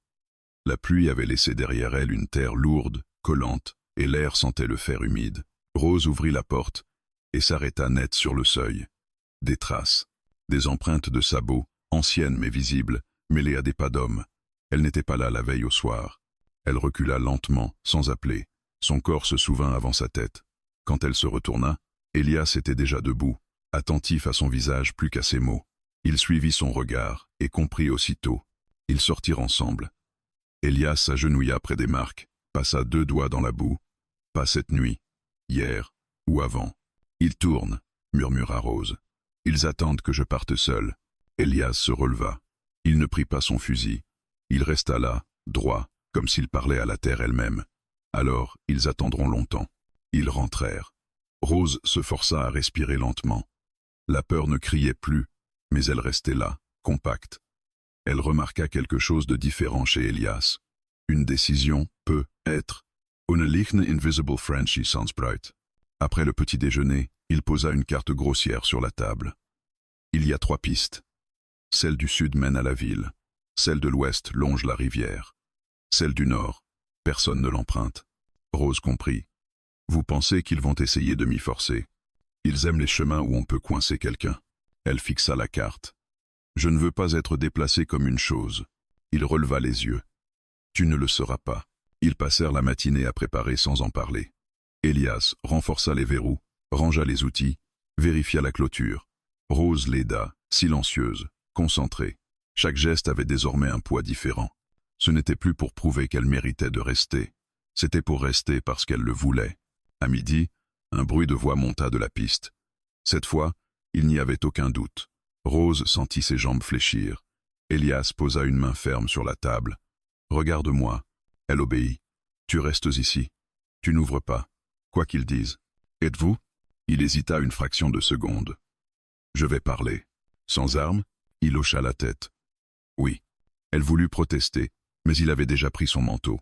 La pluie avait laissé derrière elle une terre lourde, collante, et l'air sentait le fer humide. Rose ouvrit la porte et s'arrêta net sur le seuil. Des traces, des empreintes de sabots, anciennes mais visibles, mêlées à des pas d'homme. Elle n'était pas là la veille au soir. Elle recula lentement, sans appeler. Son corps se souvint avant sa tête. Quand elle se retourna, Elias était déjà debout, attentif à son visage plus qu'à ses mots. Il suivit son regard et comprit aussitôt. Ils sortirent ensemble. Elias s'agenouilla près des marques, passa 2 doigts dans la boue. Pas cette nuit, hier ou avant. Ils tournent, murmura Rose. Ils attendent que je parte seul. Elias se releva. Il ne prit pas son fusil. Il resta là, droit, comme s'il parlait à la terre elle-même. Alors, ils attendront longtemps. Ils rentrèrent. Rose se força à respirer lentement. La peur ne criait plus, mais elle restait là, compacte. Elle remarqua quelque chose de différent chez Elias. Une décision peut être. Une lichte invisible Frenchy Sansbright. Après le petit déjeuner, il posa une carte grossière sur la table. Il y a 3 pistes. Celle du sud mène à la ville. Celle de l'ouest longe la rivière. Celle du nord, personne ne l'emprunte. Rose comprit. Vous pensez qu'ils vont essayer de m'y forcer. Ils aiment les chemins où on peut coincer quelqu'un. Elle fixa la carte. Je ne veux pas être déplacé comme une chose. Il releva les yeux. Tu ne le seras pas. Ils passèrent la matinée à préparer sans en parler. Elias renforça les verrous, rangea les outils, vérifia la clôture. Rose l'aida, silencieuse, concentrée. Chaque geste avait désormais un poids différent. Ce n'était plus pour prouver qu'elle méritait de rester. C'était pour rester parce qu'elle le voulait. À midi, un bruit de voix monta de la piste. Cette fois, il n'y avait aucun doute. Rose sentit ses jambes fléchir. Elias posa une main ferme sur la table. « Regarde-moi. » Elle obéit. « Tu restes ici. Tu n'ouvres pas. Quoi qu'ils disent. Êtes-vous » Il hésita une fraction de seconde. « Je vais parler. » Sans armes, il hocha la tête. « Oui. » Elle voulut protester, mais il avait déjà pris son manteau.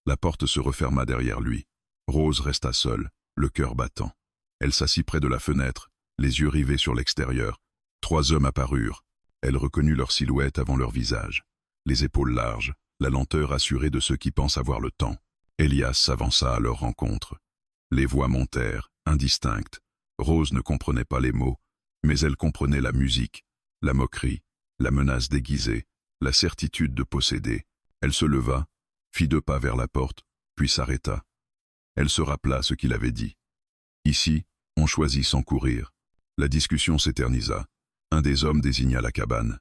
La porte se referma derrière lui. Rose resta seule, le cœur battant. Elle s'assit près de la fenêtre, les yeux rivés sur l'extérieur. 3 hommes apparurent. Elle reconnut leur silhouette avant leur visage. Les épaules larges, la lenteur assurée de ceux qui pensent avoir le temps. Elias s'avança à leur rencontre. Les voix montèrent, indistinctes. Rose ne comprenait pas les mots, mais elle comprenait la musique, la moquerie, la menace déguisée, la certitude de posséder. Elle se leva, fit 2 pas vers la porte, puis s'arrêta. Elle se rappela ce qu'il avait dit. Ici, on choisit sans courir. La discussion s'éternisa. Un des hommes désigna la cabane.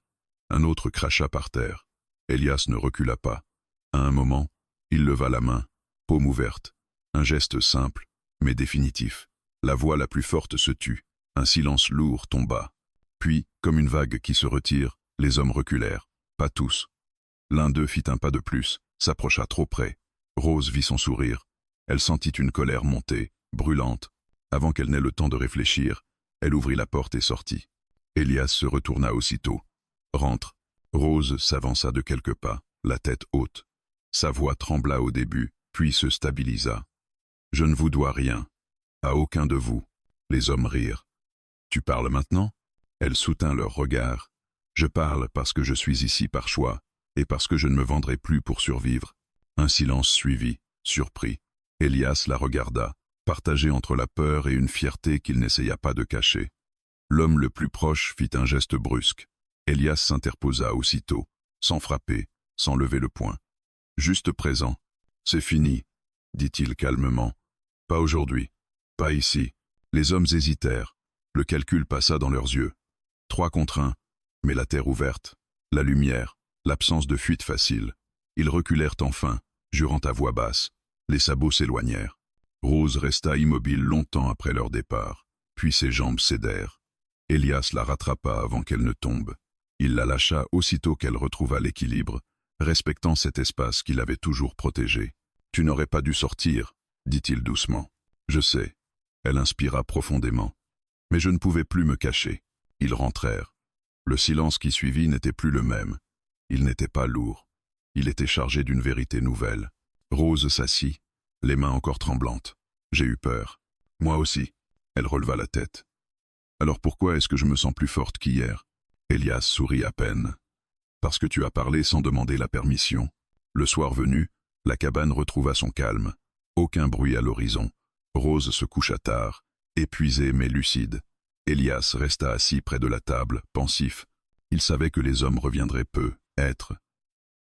Un autre cracha par terre. Elias ne recula pas. À un moment, il leva la main, paume ouverte. Un geste simple, mais définitif. La voix la plus forte se tut. Un silence lourd tomba. Puis, comme une vague qui se retire, les hommes reculèrent. Pas tous. L'un d'eux fit un pas de plus, s'approcha trop près. Rose vit son sourire. Elle sentit une colère monter, brûlante. Avant qu'elle n'ait le temps de réfléchir, elle ouvrit la porte et sortit. Elias se retourna aussitôt. Rentre. Rose s'avança de quelques pas, la tête haute. Sa voix trembla au début, puis se stabilisa. Je ne vous dois rien. À aucun de vous. Les hommes rirent. Tu parles maintenant? Elle soutint leur regard. Je parle parce que je suis ici par choix, et parce que je ne me vendrai plus pour survivre. Un silence suivit, surpris. Elias la regarda, partagé entre la peur et une fierté qu'il n'essaya pas de cacher. L'homme le plus proche fit un geste brusque. Elias s'interposa aussitôt, sans frapper, sans lever le poing. Juste présent. C'est fini, dit-il calmement. Pas aujourd'hui, pas ici. Les hommes hésitèrent. Le calcul passa dans leurs yeux. 3 contre 1, mais la terre ouverte, la lumière, l'absence de fuite facile. Ils reculèrent enfin, jurant à voix basse. Les sabots s'éloignèrent. Rose resta immobile longtemps après leur départ, puis ses jambes cédèrent. Elias la rattrapa avant qu'elle ne tombe. Il la lâcha aussitôt qu'elle retrouva l'équilibre, respectant cet espace qu'il avait toujours protégé. « Tu n'aurais pas dû sortir, » dit-il doucement. « Je sais. » Elle inspira profondément. Mais je ne pouvais plus me cacher. Ils rentrèrent. Le silence qui suivit n'était plus le même. Il n'était pas lourd. Il était chargé d'une vérité nouvelle. Rose s'assit, les mains encore tremblantes. J'ai eu peur. Moi aussi. Elle releva la tête. Alors pourquoi est-ce que je me sens plus forte qu'hier? Elias sourit à peine. Parce que tu as parlé sans demander la permission. Le soir venu, la cabane retrouva son calme. Aucun bruit à l'horizon. Rose se coucha tard, épuisée mais lucide. Elias resta assis près de la table, pensif. Il savait que les hommes reviendraient peu, être.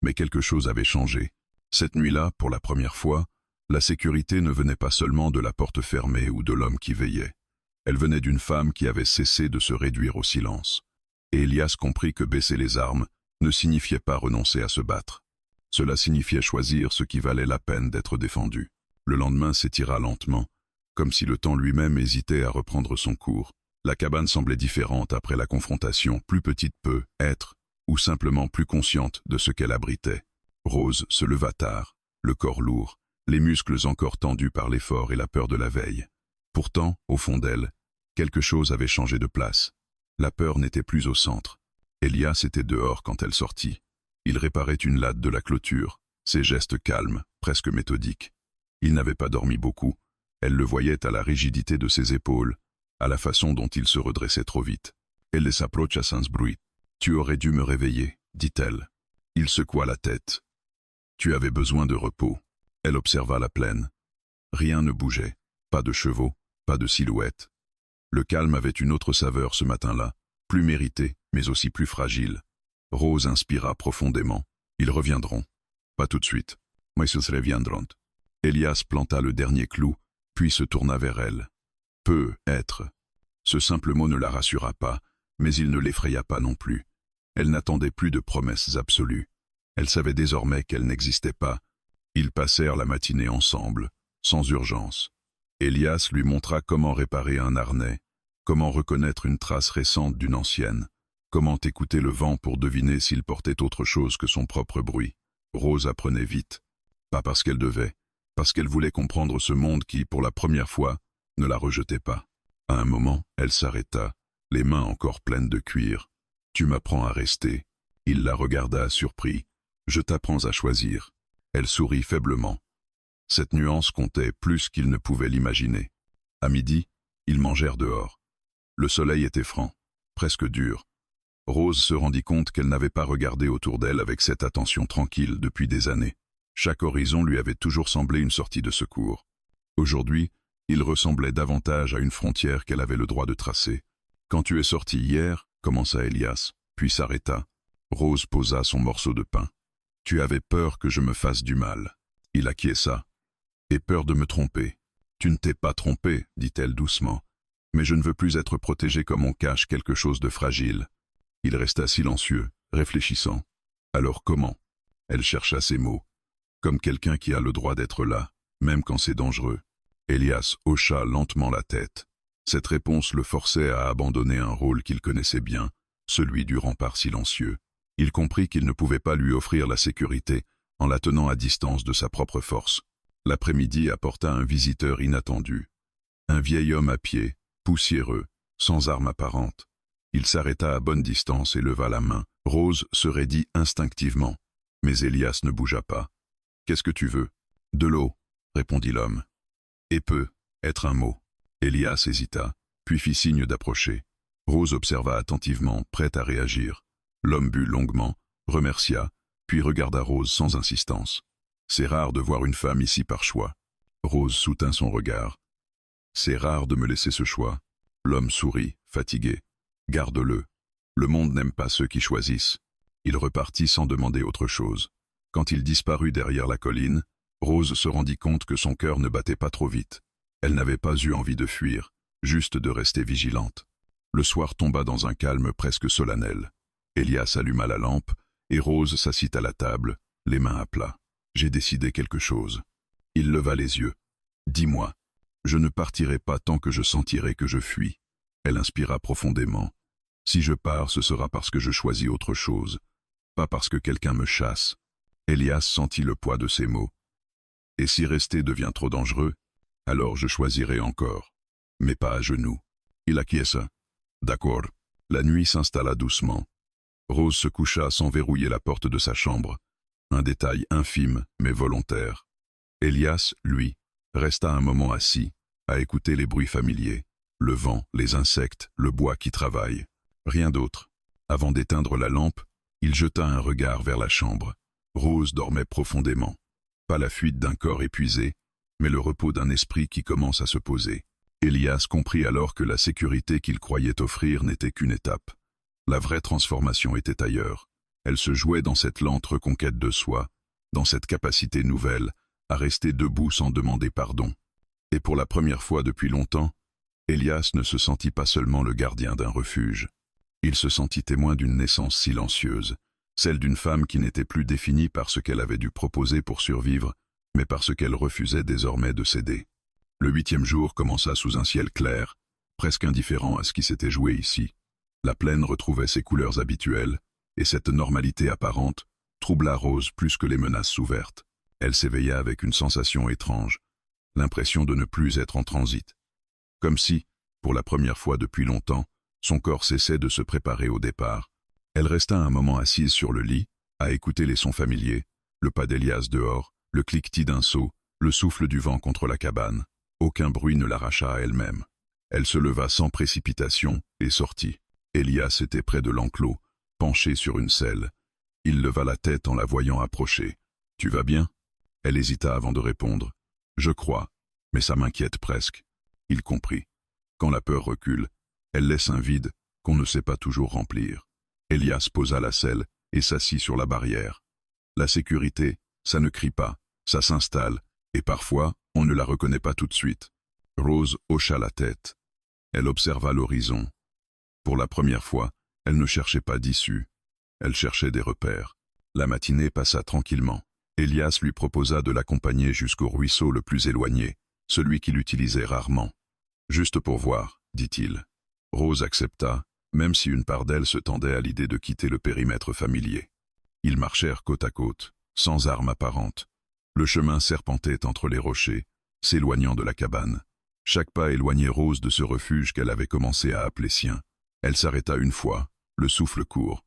Mais quelque chose avait changé. Cette nuit-là, pour la première fois, la sécurité ne venait pas seulement de la porte fermée ou de l'homme qui veillait. Elle venait d'une femme qui avait cessé de se réduire au silence. Et Elias comprit que baisser les armes ne signifiait pas renoncer à se battre. Cela signifiait choisir ce qui valait la peine d'être défendu. Le lendemain s'étira lentement, comme si le temps lui-même hésitait à reprendre son cours. La cabane semblait différente après la confrontation, plus petite peu, être, ou simplement plus consciente de ce qu'elle abritait. Rose se leva tard, le corps lourd, les muscles encore tendus par l'effort et la peur de la veille. Pourtant, au fond d'elle, quelque chose avait changé de place. La peur n'était plus au centre. Elias était dehors quand elle sortit. Il réparait une latte de la clôture, ses gestes calmes, presque méthodiques. Il n'avait pas dormi beaucoup. Elle le voyait à la rigidité de ses épaules, à la façon dont il se redressait trop vite. Elle s'approcha sans bruit. « Tu aurais dû me réveiller, dit-elle. » Il secoua la tête. « Tu avais besoin de repos. » Elle observa la plaine. Rien ne bougeait. Pas de chevaux, pas de silhouette. Le calme avait une autre saveur ce matin-là, plus méritée, mais aussi plus fragile. Rose inspira profondément. Ils reviendront. Pas tout de suite. Mais ils reviendront. Elias planta le dernier clou, puis se tourna vers elle. Peut être. Ce simple mot ne la rassura pas, mais il ne l'effraya pas non plus. Elle n'attendait plus de promesses absolues. Elle savait désormais qu'elle n'existait pas. Ils passèrent la matinée ensemble, sans urgence. Elias lui montra comment réparer un harnais, comment reconnaître une trace récente d'une ancienne, comment écouter le vent pour deviner s'il portait autre chose que son propre bruit. Rose apprenait vite, pas parce qu'elle devait, parce qu'elle voulait comprendre ce monde qui, pour la première fois, ne la rejetait pas. À un moment, elle s'arrêta, les mains encore pleines de cuir. « Tu m'apprends à rester. » Il la regarda surpris. « Je t'apprends à choisir. » Elle sourit faiblement. Cette nuance comptait plus qu'il ne pouvait l'imaginer. À midi, ils mangèrent dehors. Le soleil était franc, presque dur. Rose se rendit compte qu'elle n'avait pas regardé autour d'elle avec cette attention tranquille depuis des années. Chaque horizon lui avait toujours semblé une sortie de secours. Aujourd'hui, il ressemblait davantage à une frontière qu'elle avait le droit de tracer. « Quand tu es sorti hier, » commença Elias, puis s'arrêta. Rose posa son morceau de pain. « Tu avais peur que je me fasse du mal. » Il acquiesça. « Et peur de me tromper. »« Tu ne t'es pas trompé, dit-elle doucement. Mais je ne veux plus être protégée comme on cache quelque chose de fragile. Il resta silencieux, réfléchissant. Alors comment? Elle chercha ses mots. Comme quelqu'un qui a le droit d'être là, même quand c'est dangereux. Elias hocha lentement la tête. Cette réponse le forçait à abandonner un rôle qu'il connaissait bien, celui du rempart silencieux. Il comprit qu'il ne pouvait pas lui offrir la sécurité en la tenant à distance de sa propre force. L'après-midi apporta un visiteur inattendu. Un vieil homme à pied, poussiéreux, sans arme apparente. Il s'arrêta à bonne distance et leva la main. Rose se raidit instinctivement. Mais Elias ne bougea pas. « Qu'est-ce que tu veux ?»« De l'eau, » répondit l'homme. « Et peut être un mot. » Elias hésita, puis fit signe d'approcher. Rose observa attentivement, prête à réagir. L'homme but longuement, remercia, puis regarda Rose sans insistance. « C'est rare de voir une femme ici par choix. » Rose soutint son regard. « C'est rare de me laisser ce choix. » L'homme sourit, fatigué. « Garde-le. Le monde n'aime pas ceux qui choisissent. » Il repartit sans demander autre chose. Quand il disparut derrière la colline, Rose se rendit compte que son cœur ne battait pas trop vite. Elle n'avait pas eu envie de fuir, juste de rester vigilante. Le soir tomba dans un calme presque solennel. Elias alluma la lampe, et Rose s'assit à la table, les mains à plat. « J'ai décidé quelque chose. » Il leva les yeux. « Dis-moi, je ne partirai pas tant que je sentirai que je fuis. » Elle inspira profondément. « Si je pars, ce sera parce que je choisis autre chose, pas parce que quelqu'un me chasse. » Elias sentit le poids de ses mots. « Et si rester devient trop dangereux, alors je choisirai encore, mais pas à genoux. » Il acquiesça. « D'accord. » La nuit s'installa doucement. Rose se coucha sans verrouiller la porte de sa chambre. Un détail infime, mais volontaire. Elias, lui, resta un moment assis, à écouter les bruits familiers. Le vent, les insectes, le bois qui travaille. Rien d'autre. Avant d'éteindre la lampe, il jeta un regard vers la chambre. Rose dormait profondément. Pas la fuite d'un corps épuisé, mais le repos d'un esprit qui commence à se poser. Elias comprit alors que la sécurité qu'il croyait offrir n'était qu'une étape. La vraie transformation était ailleurs. Elle se jouait dans cette lente reconquête de soi, dans cette capacité nouvelle à rester debout sans demander pardon. Et pour la première fois depuis longtemps, Elias ne se sentit pas seulement le gardien d'un refuge. Il se sentit témoin d'une naissance silencieuse, celle d'une femme qui n'était plus définie par ce qu'elle avait dû proposer pour survivre, mais par ce qu'elle refusait désormais de céder. Le 8e jour commença sous un ciel clair, presque indifférent à ce qui s'était joué ici. La plaine retrouvait ses couleurs habituelles, et cette normalité apparente troubla Rose plus que les menaces ouvertes. Elle s'éveilla avec une sensation étrange, l'impression de ne plus être en transit. Comme si, pour la première fois depuis longtemps, son corps cessait de se préparer au départ. Elle resta un moment assise sur le lit, à écouter les sons familiers, le pas d'Elias dehors, le cliquetis d'un seau, le souffle du vent contre la cabane. Aucun bruit ne l'arracha à elle-même. Elle se leva sans précipitation et sortit. Elias était près de l'enclos, penché sur une selle. Il leva la tête en la voyant approcher. « Tu vas bien ?» Elle hésita avant de répondre. « Je crois, mais ça m'inquiète presque. » Il comprit. Quand la peur recule, elle laisse un vide qu'on ne sait pas toujours remplir. Elias posa la selle et s'assit sur la barrière. La sécurité, ça ne crie pas, ça s'installe, et parfois, on ne la reconnaît pas tout de suite. Rose hocha la tête. Elle observa l'horizon. Pour la première fois, elle ne cherchait pas d'issue. Elle cherchait des repères. La matinée passa tranquillement. Elias lui proposa de l'accompagner jusqu'au ruisseau le plus éloigné, celui qu'il utilisait rarement. « Juste pour voir, » dit-il. Rose accepta, même si une part d'elle se tendait à l'idée de quitter le périmètre familier. Ils marchèrent côte à côte, sans armes apparentes. Le chemin serpentait entre les rochers, s'éloignant de la cabane. Chaque pas éloignait Rose de ce refuge qu'elle avait commencé à appeler sien. Elle s'arrêta une fois, le souffle court.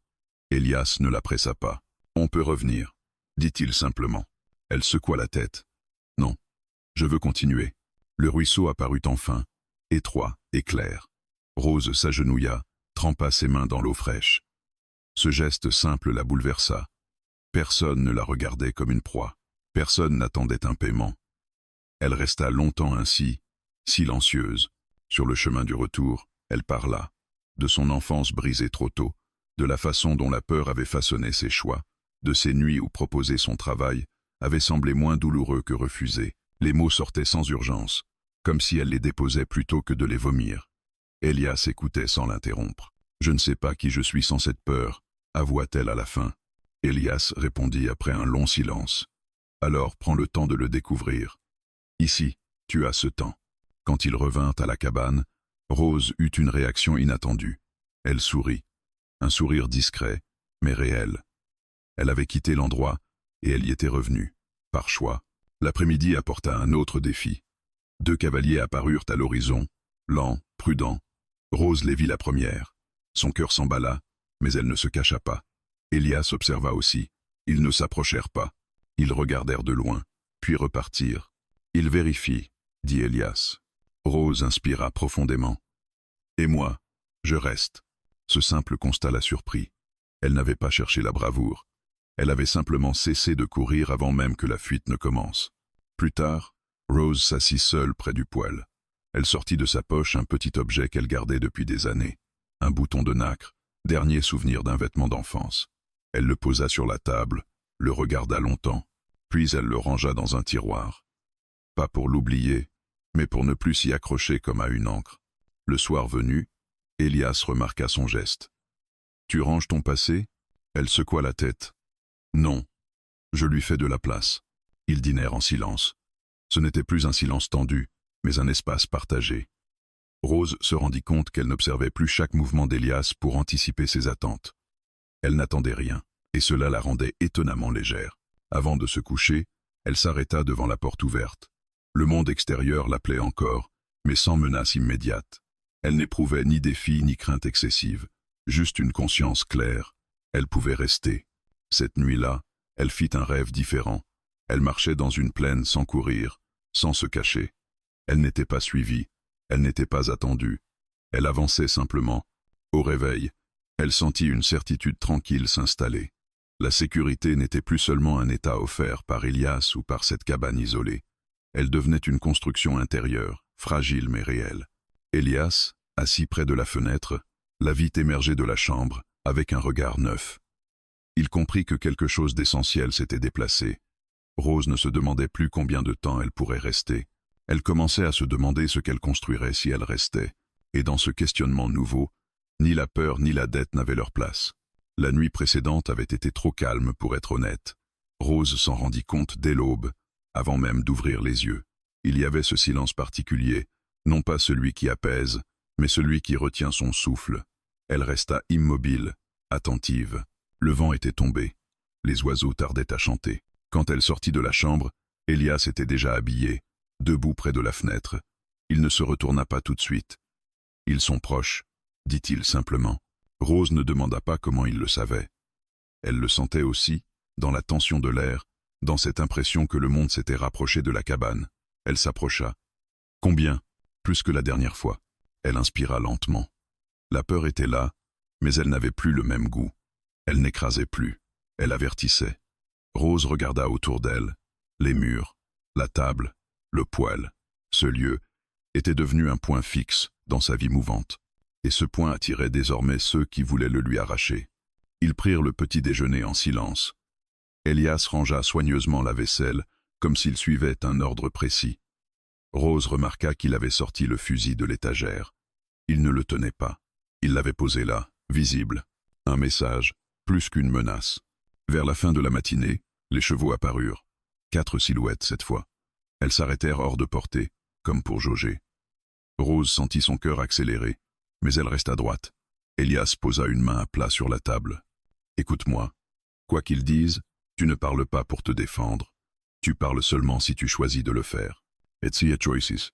Elias ne la pressa pas. « On peut revenir », dit-il simplement. Elle secoua la tête. « Non, je veux continuer. » Le ruisseau apparut enfin, étroit et clair. Rose s'agenouilla, trempa ses mains dans l'eau fraîche. Ce geste simple la bouleversa. Personne ne la regardait comme une proie. Personne n'attendait un paiement. Elle resta longtemps ainsi, silencieuse. Sur le chemin du retour, elle parla. De son enfance brisée trop tôt, de la façon dont la peur avait façonné ses choix, de ces nuits où proposer son travail avait semblé moins douloureux que refuser. Les mots sortaient sans urgence, comme si elle les déposait plutôt que de les vomir. Elias écoutait sans l'interrompre. Je ne sais pas qui je suis sans cette peur, avoua-t-elle à la fin. Elias répondit après un long silence. Alors prends le temps de le découvrir. Ici, tu as ce temps. Quand il revint à la cabane, Rose eut une réaction inattendue. Elle sourit. Un sourire discret, mais réel. Elle avait quitté l'endroit, et elle y était revenue. Par choix, l'après-midi apporta un autre défi. 2 cavaliers apparurent à l'horizon, lents, prudents. Rose les vit la première. Son cœur s'emballa, mais elle ne se cacha pas. Elias observa aussi. Ils ne s'approchèrent pas. Ils regardèrent de loin, puis repartirent. Ils vérifient, dit Elias. Rose inspira profondément. Et moi, je reste. Ce simple constat la surprit. Elle n'avait pas cherché la bravoure. Elle avait simplement cessé de courir avant même que la fuite ne commence. Plus tard, Rose s'assit seule près du poêle. Elle sortit de sa poche un petit objet qu'elle gardait depuis des années. Un bouton de nacre, dernier souvenir d'un vêtement d'enfance. Elle le posa sur la table, le regarda longtemps, puis elle le rangea dans un tiroir. Pas pour l'oublier, mais pour ne plus s'y accrocher comme à une encre. Le soir venu, Elias remarqua son geste. « Tu ranges ton passé ?» Elle secoua la tête. « Non. Je lui fais de la place. » Ils dînèrent en silence. Ce n'était plus un silence tendu, mais un espace partagé. Rose se rendit compte qu'elle n'observait plus chaque mouvement d'Elias pour anticiper ses attentes. Elle n'attendait rien, et cela la rendait étonnamment légère. Avant de se coucher, elle s'arrêta devant la porte ouverte. Le monde extérieur l'appelait encore, mais sans menace immédiate. Elle n'éprouvait ni défi ni crainte excessive, juste une conscience claire. Elle pouvait rester. Cette nuit-là, elle fit un rêve différent. Elle marchait dans une plaine sans courir, sans se cacher. Elle n'était pas suivie, elle n'était pas attendue. Elle avançait simplement. Au réveil, elle sentit une certitude tranquille s'installer. La sécurité n'était plus seulement un état offert par Elias ou par cette cabane isolée. Elle devenait une construction intérieure, fragile mais réelle. Elias, assis près de la fenêtre, la vit émerger de la chambre, avec un regard neuf. Il comprit que quelque chose d'essentiel s'était déplacé. Rose ne se demandait plus combien de temps elle pourrait rester. Elle commençait à se demander ce qu'elle construirait si elle restait. Et dans ce questionnement nouveau, ni la peur ni la dette n'avaient leur place. La nuit précédente avait été trop calme pour être honnête. Rose s'en rendit compte dès l'aube, avant même d'ouvrir les yeux. Il y avait ce silence particulier, non pas celui qui apaise, mais celui qui retient son souffle. Elle resta immobile, attentive. Le vent était tombé. Les oiseaux tardaient à chanter. Quand elle sortit de la chambre, Elias était déjà habillé, debout près de la fenêtre. Il ne se retourna pas tout de suite. « Ils sont proches », dit-il simplement. Rose ne demanda pas comment il le savait. Elle le sentait aussi, dans la tension de l'air, dans cette impression que le monde s'était rapproché de la cabane. Elle s'approcha. Combien? Plus que la dernière fois. Elle inspira lentement. La peur était là, mais elle n'avait plus le même goût. Elle n'écrasait plus. Elle avertissait. Rose regarda autour d'elle. Les murs, la table, le poêle. Ce lieu était devenu un point fixe dans sa vie mouvante. Et ce point attirait désormais ceux qui voulaient le lui arracher. Ils prirent le petit déjeuner en silence. Elias rangea soigneusement la vaisselle, comme s'il suivait un ordre précis. Rose remarqua qu'il avait sorti le fusil de l'étagère. Il ne le tenait pas. Il l'avait posé là, visible. Un message, plus qu'une menace. Vers la fin de la matinée, les chevaux apparurent. 4 silhouettes cette fois. Elles s'arrêtèrent hors de portée, comme pour jauger. Rose sentit son cœur accélérer, mais elle resta droite. Elias posa une main à plat sur la table. « Écoute-moi. Quoi qu'ils disent, tu ne parles pas pour te défendre. Tu parles seulement si tu choisis de le faire. It's your choices. »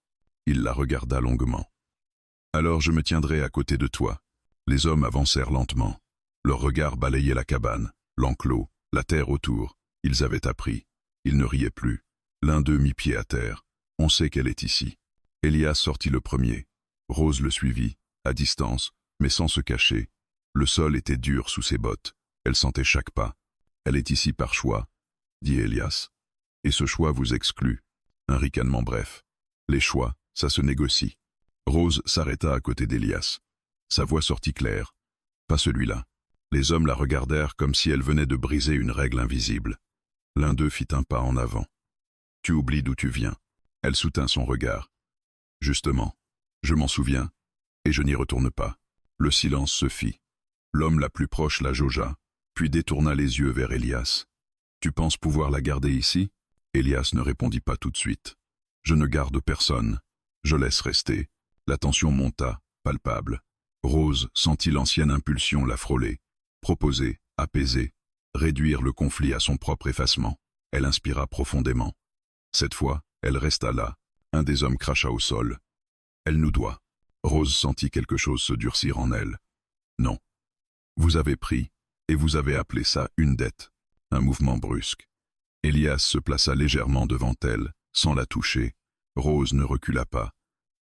Il la regarda longuement. « Alors je me tiendrai à côté de toi. » Les hommes avancèrent lentement. Leur regard balayait la cabane, l'enclos, la terre autour. Ils avaient appris. Ils ne riaient plus. L'un d'eux mit pied à terre. « On sait qu'elle est ici. » Elias sortit le premier. Rose le suivit, à distance, mais sans se cacher. Le sol était dur sous ses bottes. Elle sentait chaque pas. « Elle est ici par choix, » dit Elias. « Et ce choix vous exclut. » Un ricanement bref. « Les choix, ça se négocie. » Rose s'arrêta à côté d'Elias. Sa voix sortit claire. « Pas celui-là. » Les hommes la regardèrent comme si elle venait de briser une règle invisible. L'un d'eux fit un pas en avant. « Tu oublies d'où tu viens. » Elle soutint son regard. « Justement, je m'en souviens, et je n'y retourne pas. » Le silence se fit. L'homme la plus proche la jaugea, puis détourna les yeux vers Elias. « Tu penses pouvoir la garder ici ?» Elias ne répondit pas tout de suite. « Je ne garde personne. Je laisse rester. » La tension monta, palpable. Rose sentit l'ancienne impulsion la frôler. Proposer, apaiser, réduire le conflit à son propre effacement. Elle inspira profondément. Cette fois, elle resta là. Un des hommes cracha au sol. « Elle nous doit. » Rose sentit quelque chose se durcir en elle. « Non. Vous avez pris, et vous avez appelé ça une dette. » Un mouvement brusque. Elias se plaça légèrement devant elle, sans la toucher. Rose ne recula pas.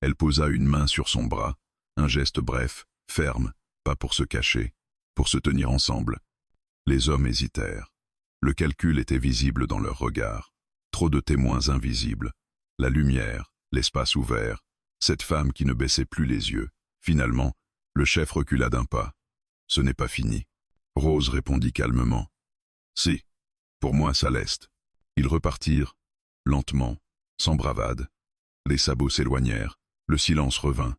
Elle posa une main sur son bras, un geste bref, ferme, pas pour se cacher, pour se tenir ensemble. Les hommes hésitèrent. Le calcul était visible dans leurs regards. Trop de témoins invisibles. La lumière, l'espace ouvert, cette femme qui ne baissait plus les yeux. Finalement, le chef recula d'un pas. « Ce n'est pas fini. » Rose répondit calmement. « Si, pour moi ça l'est. » Ils repartirent, lentement, sans bravade. Les sabots s'éloignèrent, le silence revint,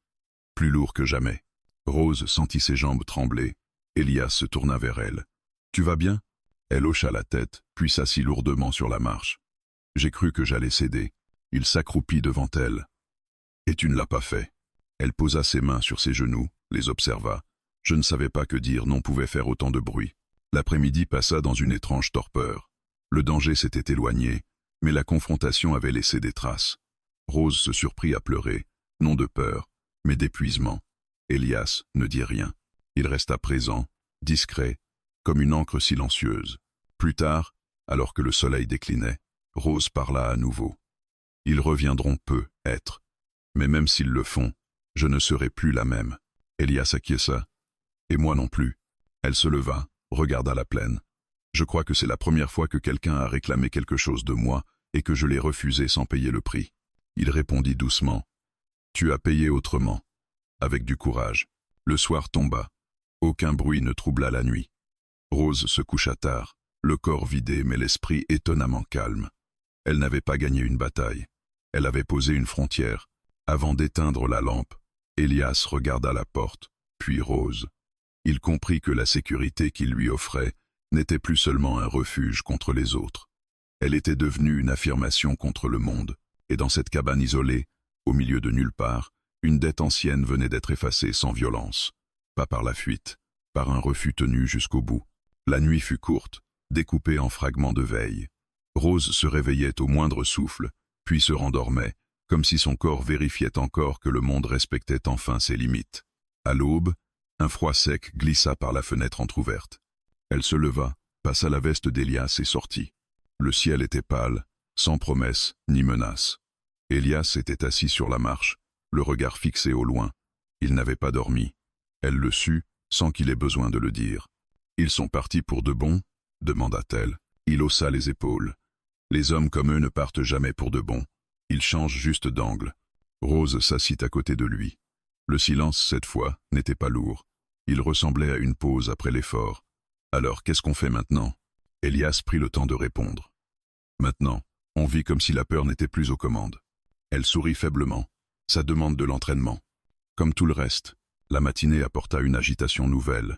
plus lourd que jamais. Rose sentit ses jambes trembler. Elias se tourna vers elle. « Tu vas bien ?» Elle hocha la tête, puis s'assit lourdement sur la marche. « J'ai cru que j'allais céder. » Il s'accroupit devant elle. « Et tu ne l'as pas fait. » Elle posa ses mains sur ses genoux, les observa. Je ne savais pas que dire non pouvait faire autant de bruit. L'après-midi passa dans une étrange torpeur. Le danger s'était éloigné, mais la confrontation avait laissé des traces. Rose se surprit à pleurer, non de peur, mais d'épuisement. Elias ne dit rien. Il resta présent, discret, comme une encre silencieuse. Plus tard, alors que le soleil déclinait, Rose parla à nouveau. « Ils reviendront peu, être. Mais même s'ils le font, je ne serai plus la même. » Elias acquiesça. « Et moi non plus. » Elle se leva, regarda la plaine. « Je crois que c'est la première fois que quelqu'un a réclamé quelque chose de moi et que je l'ai refusé sans payer le prix. » Il répondit doucement. « Tu as payé autrement. » Avec du courage. Le soir tomba. Aucun bruit ne troubla la nuit. Rose se coucha tard, le corps vidé mais l'esprit étonnamment calme. Elle n'avait pas gagné une bataille. Elle avait posé une frontière. Avant d'éteindre la lampe, Elias regarda la porte, puis Rose. Il comprit que la sécurité qu'il lui offrait n'était plus seulement un refuge contre les autres. Elle était devenue une affirmation contre le monde, et dans cette cabane isolée, au milieu de nulle part, une dette ancienne venait d'être effacée sans violence. Pas par la fuite, par un refus tenu jusqu'au bout. La nuit fut courte, découpée en fragments de veille. Rose se réveillait au moindre souffle, puis se rendormait, comme si son corps vérifiait encore que le monde respectait enfin ses limites. À l'aube, un froid sec glissa par la fenêtre entr'ouverte. Elle se leva, passa la veste d'Elias et sortit. Le ciel était pâle, sans promesse ni menace. Elias était assis sur la marche, le regard fixé au loin. Il n'avait pas dormi. Elle le sut, sans qu'il ait besoin de le dire. « Ils sont partis pour de bon ?» demanda-t-elle. Il haussa les épaules. Les hommes comme eux ne partent jamais pour de bon. Ils changent juste d'angle. Rose s'assit à côté de lui. Le silence, cette fois, n'était pas lourd. Il ressemblait à une pause après l'effort. « Alors, qu'est-ce qu'on fait maintenant ?» Elias prit le temps de répondre. « Maintenant, on vit comme si la peur n'était plus aux commandes. » Elle sourit faiblement. Ça demande de l'entraînement. Comme tout le reste, la matinée apporta une agitation nouvelle.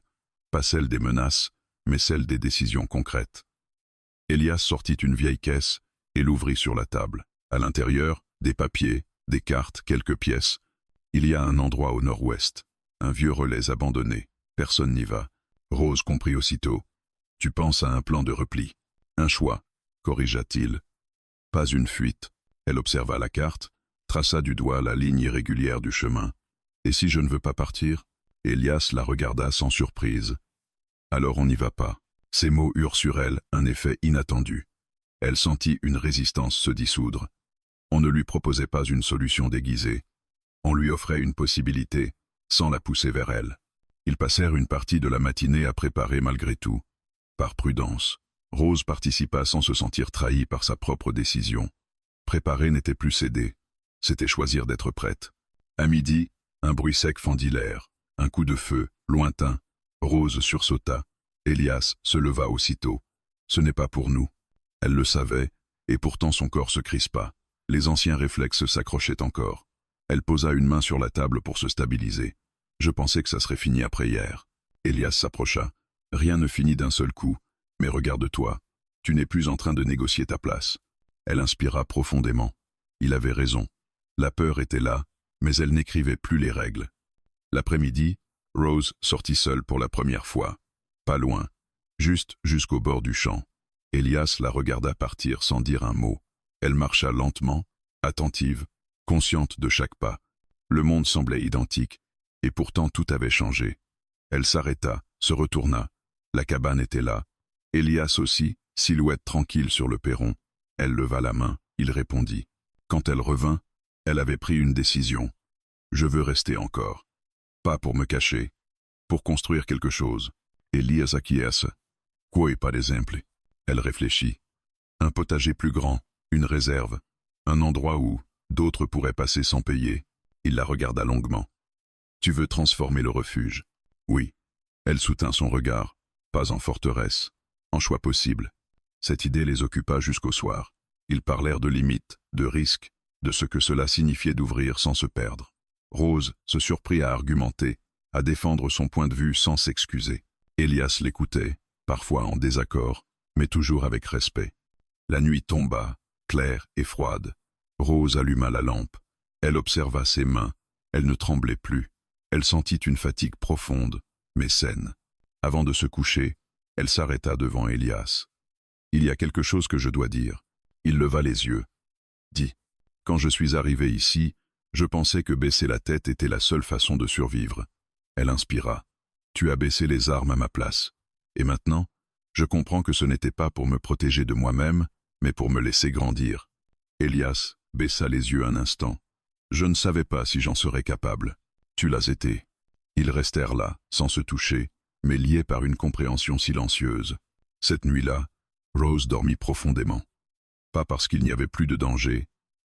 Pas celle des menaces, mais celle des décisions concrètes. Elias sortit une vieille caisse et l'ouvrit sur la table. À l'intérieur, des papiers, des cartes, quelques pièces. Il y a un endroit au nord-ouest, un vieux relais abandonné. Personne n'y va. Rose comprit aussitôt. « Tu penses à un plan de repli. Un choix, corrigea-t-il. Pas une fuite. » Elle observa la carte, traça du doigt la ligne irrégulière du chemin. « Et si je ne veux pas partir ?» Elias la regarda sans surprise. « Alors on n'y va pas. » Ces mots eurent sur elle un effet inattendu. Elle sentit une résistance se dissoudre. On ne lui proposait pas une solution déguisée. On lui offrait une possibilité, sans la pousser vers elle. Ils passèrent une partie de la matinée à préparer malgré tout. Par prudence, Rose participa sans se sentir trahie par sa propre décision. Préparer n'était plus céder, c'était choisir d'être prête. À midi, un bruit sec fendit l'air, un coup de feu, lointain. Rose sursauta. Elias se leva aussitôt. Ce n'est pas pour nous. Elle le savait, et pourtant son corps se crispa. Les anciens réflexes s'accrochaient encore. Elle posa une main sur la table pour se stabiliser. Je pensais que ça serait fini après hier. Elias s'approcha. Rien ne finit d'un seul coup. Mais regarde-toi. Tu n'es plus en train de négocier ta place. Elle inspira profondément. Il avait raison. La peur était là, mais elle n'écrivait plus les règles. L'après-midi, Rose sortit seule pour la première fois. Pas loin, juste jusqu'au bord du champ. Elias la regarda partir sans dire un mot. Elle marcha lentement, attentive, consciente de chaque pas. Le monde semblait identique, et pourtant tout avait changé. Elle s'arrêta, se retourna. La cabane était là. Elias aussi, silhouette tranquille sur le perron. Elle leva la main, il répondit. Quand elle revint, elle avait pris une décision. Je veux rester encore. Pas pour me cacher, pour construire quelque chose. Elias acquiesce. Quoi par exemple? Elle réfléchit. Un potager plus grand, une réserve, un endroit où d'autres pourraient passer sans payer. Il la regarda longuement. Tu veux transformer le refuge? Oui. Elle soutint son regard, pas en forteresse, en choix possible. Cette idée les occupa jusqu'au soir. Ils parlèrent de limites, de risques, de ce que cela signifiait d'ouvrir sans se perdre. Rose se surprit à argumenter, à défendre son point de vue sans s'excuser. Elias l'écoutait, parfois en désaccord, mais toujours avec respect. La nuit tomba, claire et froide. Rose alluma la lampe. Elle observa ses mains. Elle ne tremblait plus. Elle sentit une fatigue profonde, mais saine. Avant de se coucher, elle s'arrêta devant Elias. « Il y a quelque chose que je dois dire. » Il leva les yeux. Dis, quand je suis arrivé ici, je pensais que baisser la tête était la seule façon de survivre. Elle inspira. Tu as baissé les armes à ma place. Et maintenant, je comprends que ce n'était pas pour me protéger de moi-même, mais pour me laisser grandir. Elias baissa les yeux un instant. Je ne savais pas si j'en serais capable. Tu l'as été. Ils restèrent là, sans se toucher, mais liés par une compréhension silencieuse. Cette nuit-là, Rose dormit profondément. Pas parce qu'il n'y avait plus de danger,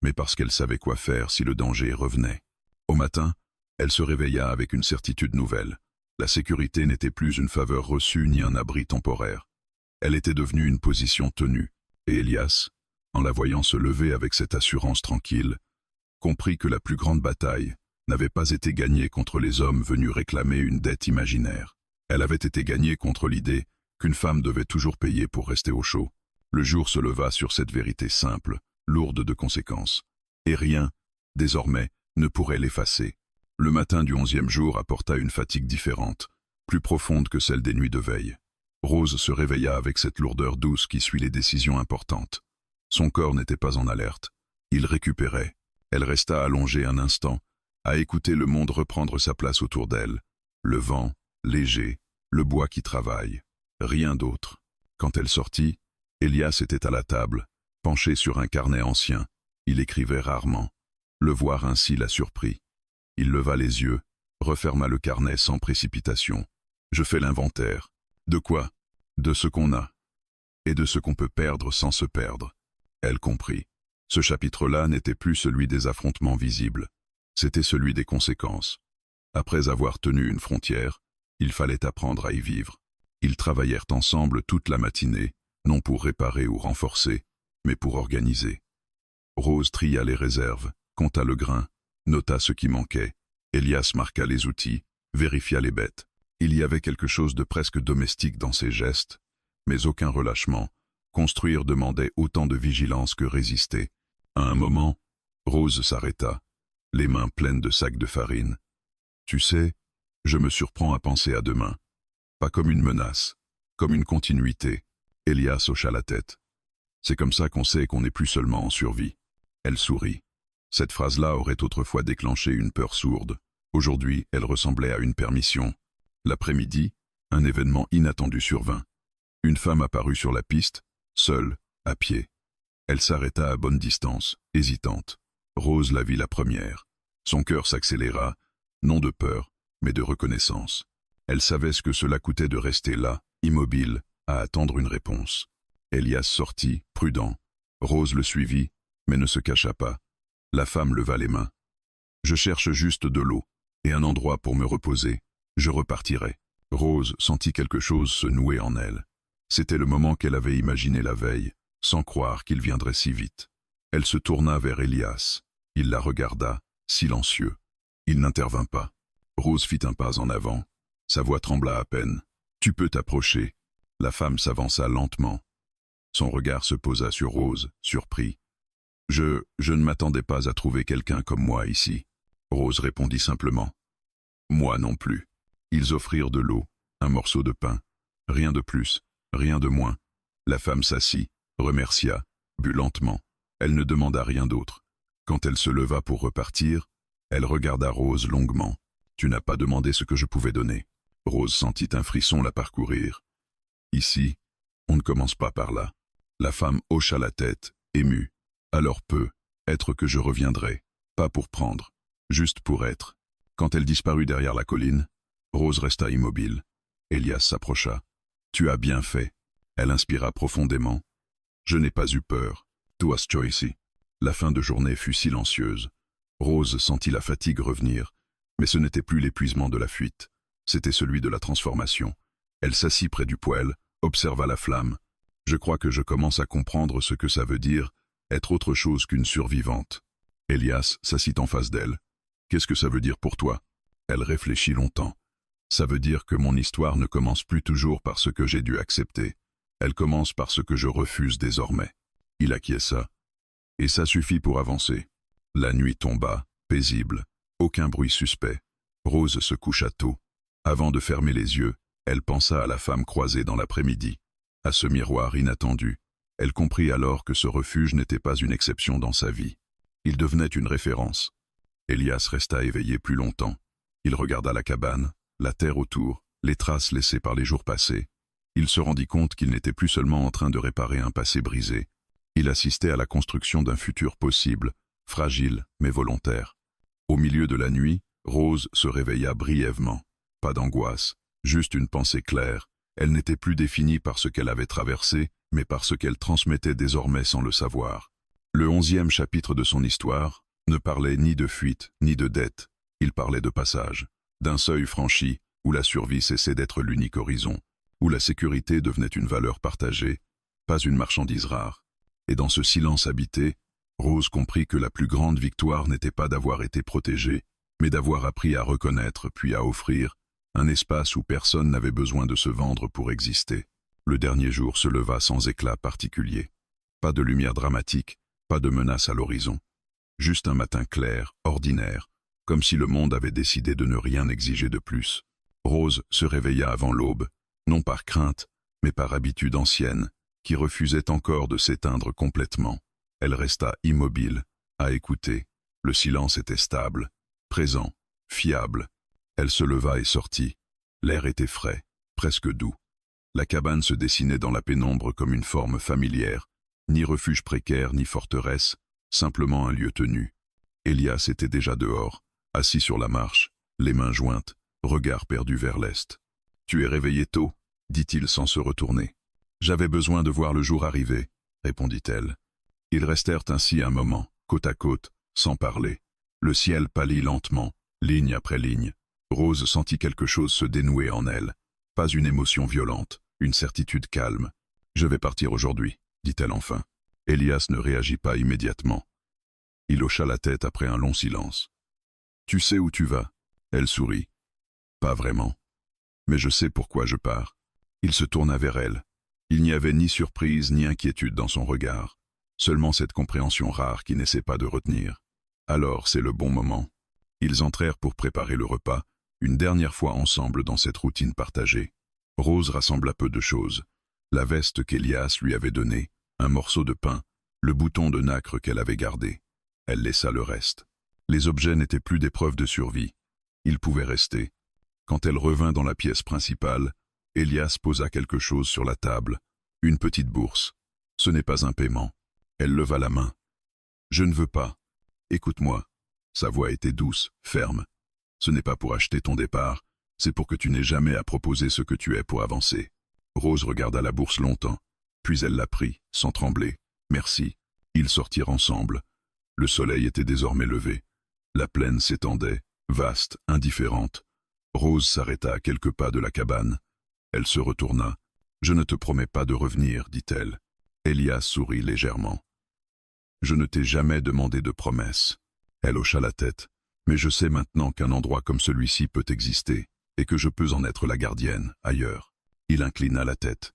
mais parce qu'elle savait quoi faire si le danger revenait. Au matin, elle se réveilla avec une certitude nouvelle. La sécurité n'était plus une faveur reçue ni un abri temporaire. Elle était devenue une position tenue, et Elias, en la voyant se lever avec cette assurance tranquille, comprit que la plus grande bataille n'avait pas été gagnée contre les hommes venus réclamer une dette imaginaire. Elle avait été gagnée contre l'idée qu'une femme devait toujours payer pour rester au chaud. Le jour se leva sur cette vérité simple, lourde de conséquences. Et rien, désormais, ne pourrait l'effacer. Le matin du 11e jour apporta une fatigue différente, plus profonde que celle des nuits de veille. Rose se réveilla avec cette lourdeur douce qui suit les décisions importantes. Son corps n'était pas en alerte. Il récupérait. Elle resta allongée un instant, à écouter le monde reprendre sa place autour d'elle. Le vent, léger, le bois qui travaille. Rien d'autre. Quand elle sortit, Elias était à la table, penché sur un carnet ancien. Il écrivait rarement. Le voir ainsi la surprit. Il leva les yeux, referma le carnet sans précipitation. Je fais l'inventaire. De quoi? De ce qu'on a. Et de ce qu'on peut perdre sans se perdre. Elle comprit. Ce chapitre-là n'était plus celui des affrontements visibles. C'était celui des conséquences. Après avoir tenu une frontière, il fallait apprendre à y vivre. Ils travaillèrent ensemble toute la matinée, non pour réparer ou renforcer, mais pour organiser. Rose tria les réserves, compta le grain, nota ce qui manquait. Elias marqua les outils, vérifia les bêtes. Il y avait quelque chose de presque domestique dans ses gestes, mais aucun relâchement. Construire demandait autant de vigilance que résister. À un moment, Rose s'arrêta, les mains pleines de sacs de farine. Tu sais, je me surprends à penser à demain. Pas comme une menace, comme une continuité. Elias hocha la tête. C'est comme ça qu'on sait qu'on n'est plus seulement en survie. Elle sourit. Cette phrase-là aurait autrefois déclenché une peur sourde. Aujourd'hui, elle ressemblait à une permission. L'après-midi, un événement inattendu survint. Une femme apparut sur la piste, seule, à pied. Elle s'arrêta à bonne distance, hésitante. Rose la vit la première. Son cœur s'accéléra, non de peur, mais de reconnaissance. Elle savait ce que cela coûtait de rester là, immobile, à attendre une réponse. Elias sortit, prudent. Rose le suivit, mais ne se cacha pas. La femme leva les mains. « Je cherche juste de l'eau, et un endroit pour me reposer. Je repartirai. » Rose sentit quelque chose se nouer en elle. C'était le moment qu'elle avait imaginé la veille, sans croire qu'il viendrait si vite. Elle se tourna vers Elias. Il la regarda, silencieux. Il n'intervint pas. Rose fit un pas en avant. Sa voix trembla à peine. « Tu peux t'approcher. » La femme s'avança lentement. Son regard se posa sur Rose, surpris. « Je ne m'attendais pas à trouver quelqu'un comme moi ici. » Rose répondit simplement. « Moi non plus. » Ils offrirent de l'eau, un morceau de pain. Rien de plus, rien de moins. La femme s'assit, remercia, but lentement. Elle ne demanda rien d'autre. Quand elle se leva pour repartir, elle regarda Rose longuement. « Tu n'as pas demandé ce que je pouvais donner. » Rose sentit un frisson la parcourir. « Ici, on ne commence pas par là. » La femme hocha la tête, émue. « Alors être que je reviendrai, pas pour prendre, juste pour être. » Quand elle disparut derrière la colline, Rose resta immobile. Elias s'approcha. « Tu as bien fait. » Elle inspira profondément. « Je n'ai pas eu peur. Tuas choici. » La fin de journée fut silencieuse. Rose sentit la fatigue revenir, mais ce n'était plus l'épuisement de la fuite, c'était celui de la transformation. Elle s'assit près du poêle, observa la flamme. « Je crois que je commence à comprendre ce que ça veut dire, être autre chose qu'une survivante. » Elias s'assit en face d'elle. « Qu'est-ce que ça veut dire pour toi ?» Elle réfléchit longtemps. « Ça veut dire que mon histoire ne commence plus toujours par ce que j'ai dû accepter. Elle commence par ce que je refuse désormais. » Il acquiesça. « Et ça suffit pour avancer. » La nuit tomba, paisible, aucun bruit suspect. Rose se coucha tôt. Avant de fermer les yeux, elle pensa à la femme croisée dans l'après-midi, à ce miroir inattendu. Elle comprit alors que ce refuge n'était pas une exception dans sa vie. Il devenait une référence. Elias resta éveillé plus longtemps. Il regarda la cabane, la terre autour, les traces laissées par les jours passés. Il se rendit compte qu'il n'était plus seulement en train de réparer un passé brisé. Il assistait à la construction d'un futur possible, fragile mais volontaire. Au milieu de la nuit, Rose se réveilla brièvement. Pas d'angoisse, juste une pensée claire. Elle n'était plus définie par ce qu'elle avait traversé, mais par ce qu'elle transmettait désormais sans le savoir. Le 11e chapitre de son histoire ne parlait ni de fuite, ni de dette. Il parlait de passage, d'un seuil franchi où la survie cessait d'être l'unique horizon, où la sécurité devenait une valeur partagée, pas une marchandise rare. Et dans ce silence habité, Rose comprit que la plus grande victoire n'était pas d'avoir été protégée, mais d'avoir appris à reconnaître puis à offrir un espace où personne n'avait besoin de se vendre pour exister. Le dernier jour se leva sans éclat particulier. Pas de lumière dramatique, pas de menace à l'horizon. Juste un matin clair, ordinaire, comme si le monde avait décidé de ne rien exiger de plus. Rose se réveilla avant l'aube, non par crainte, mais par habitude ancienne, qui refusait encore de s'éteindre complètement. Elle resta immobile, à écouter. Le silence était stable, présent, fiable. Elle se leva et sortit. L'air était frais, presque doux. La cabane se dessinait dans la pénombre comme une forme familière, ni refuge précaire ni forteresse, simplement un lieu tenu. Elias était déjà dehors, assis sur la marche, les mains jointes, regard perdu vers l'est. « Tu es réveillé tôt » dit-il sans se retourner. « J'avais besoin de voir le jour arriver » répondit-elle. Ils restèrent ainsi un moment, côte à côte, sans parler. Le ciel pâlit lentement, ligne après ligne. Rose sentit quelque chose se dénouer en elle. Pas une émotion violente, une certitude calme. « Je vais partir aujourd'hui » dit-elle enfin. Elias ne réagit pas immédiatement. Il hocha la tête après un long silence. « Tu sais où tu vas ?» Elle sourit. « Pas vraiment. Mais je sais pourquoi je pars. » Il se tourna vers elle. Il n'y avait ni surprise ni inquiétude dans son regard. Seulement cette compréhension rare qui n'essaie pas de retenir. Alors c'est le bon moment. Ils entrèrent pour préparer le repas, une dernière fois ensemble dans cette routine partagée. Rose rassembla peu de choses. La veste qu'Elias lui avait donnée, un morceau de pain, le bouton de nacre qu'elle avait gardé. Elle laissa le reste. Les objets n'étaient plus des preuves de survie. Ils pouvaient rester. Quand elle revint dans la pièce principale, Elias posa quelque chose sur la table, une petite bourse. Ce n'est pas un paiement. Elle leva la main. « Je ne veux pas. Écoute-moi. » Sa voix était douce, ferme. « Ce n'est pas pour acheter ton départ, c'est pour que tu n'aies jamais à proposer ce que tu es pour avancer. » Rose regarda la bourse longtemps, puis elle la prit, sans trembler. « Merci. » Ils sortirent ensemble. Le soleil était désormais levé. La plaine s'étendait, vaste, indifférente. Rose s'arrêta à quelques pas de la cabane. Elle se retourna. « Je ne te promets pas de revenir, dit-elle. » Elias sourit légèrement. « Je ne t'ai jamais demandé de promesse. » Elle hocha la tête. Mais je sais maintenant qu'un endroit comme celui-ci peut exister, et que je peux en être la gardienne, ailleurs. Il inclina la tête.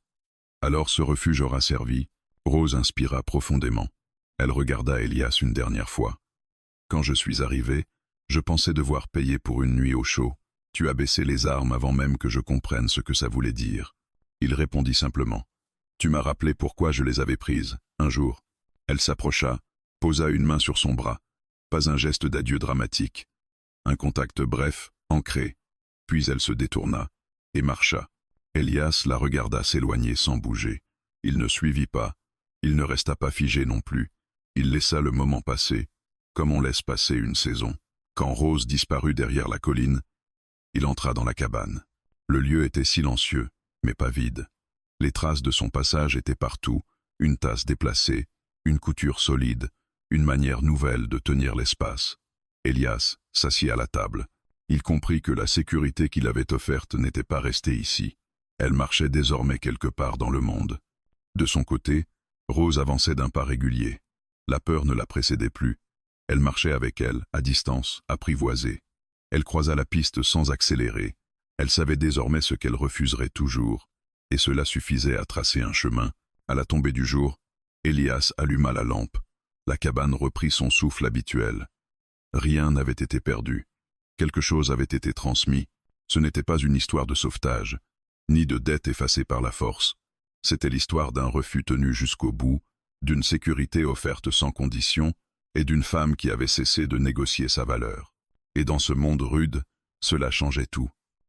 Alors ce refuge aura servi. Rose inspira profondément. Elle regarda Elias une dernière fois. Quand je suis arrivé, je pensais devoir payer pour une nuit au chaud. Tu as baissé les armes avant même que je comprenne ce que ça voulait dire. Il répondit simplement. Tu m'as rappelé pourquoi je les avais prises, un jour. Elle s'approcha, posa une main sur son bras. Pas un geste d'adieu dramatique. Un contact bref, ancré. Puis elle se détourna et marcha. Elias la regarda s'éloigner sans bouger. Il ne suivit pas. Il ne resta pas figé non plus. Il laissa le moment passer, comme on laisse passer une saison. Quand Rose disparut derrière la colline, il entra dans la cabane. Le lieu était silencieux, mais pas vide. Les traces de son passage étaient partout, une tasse déplacée, une couture solide, une manière nouvelle de tenir l'espace. Elias s'assit à la table. Il comprit que la sécurité qu'il avait offerte n'était pas restée ici. Elle marchait désormais quelque part dans le monde. De son côté, Rose avançait d'un pas régulier. La peur ne la précédait plus. Elle marchait avec elle, à distance, apprivoisée. Elle croisa la piste sans accélérer. Elle savait désormais ce qu'elle refuserait toujours, et cela suffisait à tracer un chemin. À la tombée du jour, Elias alluma la lampe. La cabane reprit son souffle habituel. Rien n'avait été perdu. Quelque chose avait été transmis. Ce n'était pas une histoire de sauvetage, ni de dette effacée par la force. C'était l'histoire d'un refus tenu jusqu'au bout, d'une sécurité offerte sans condition, et d'une femme qui avait cessé de négocier sa valeur. Et dans ce monde rude, cela changeait tout.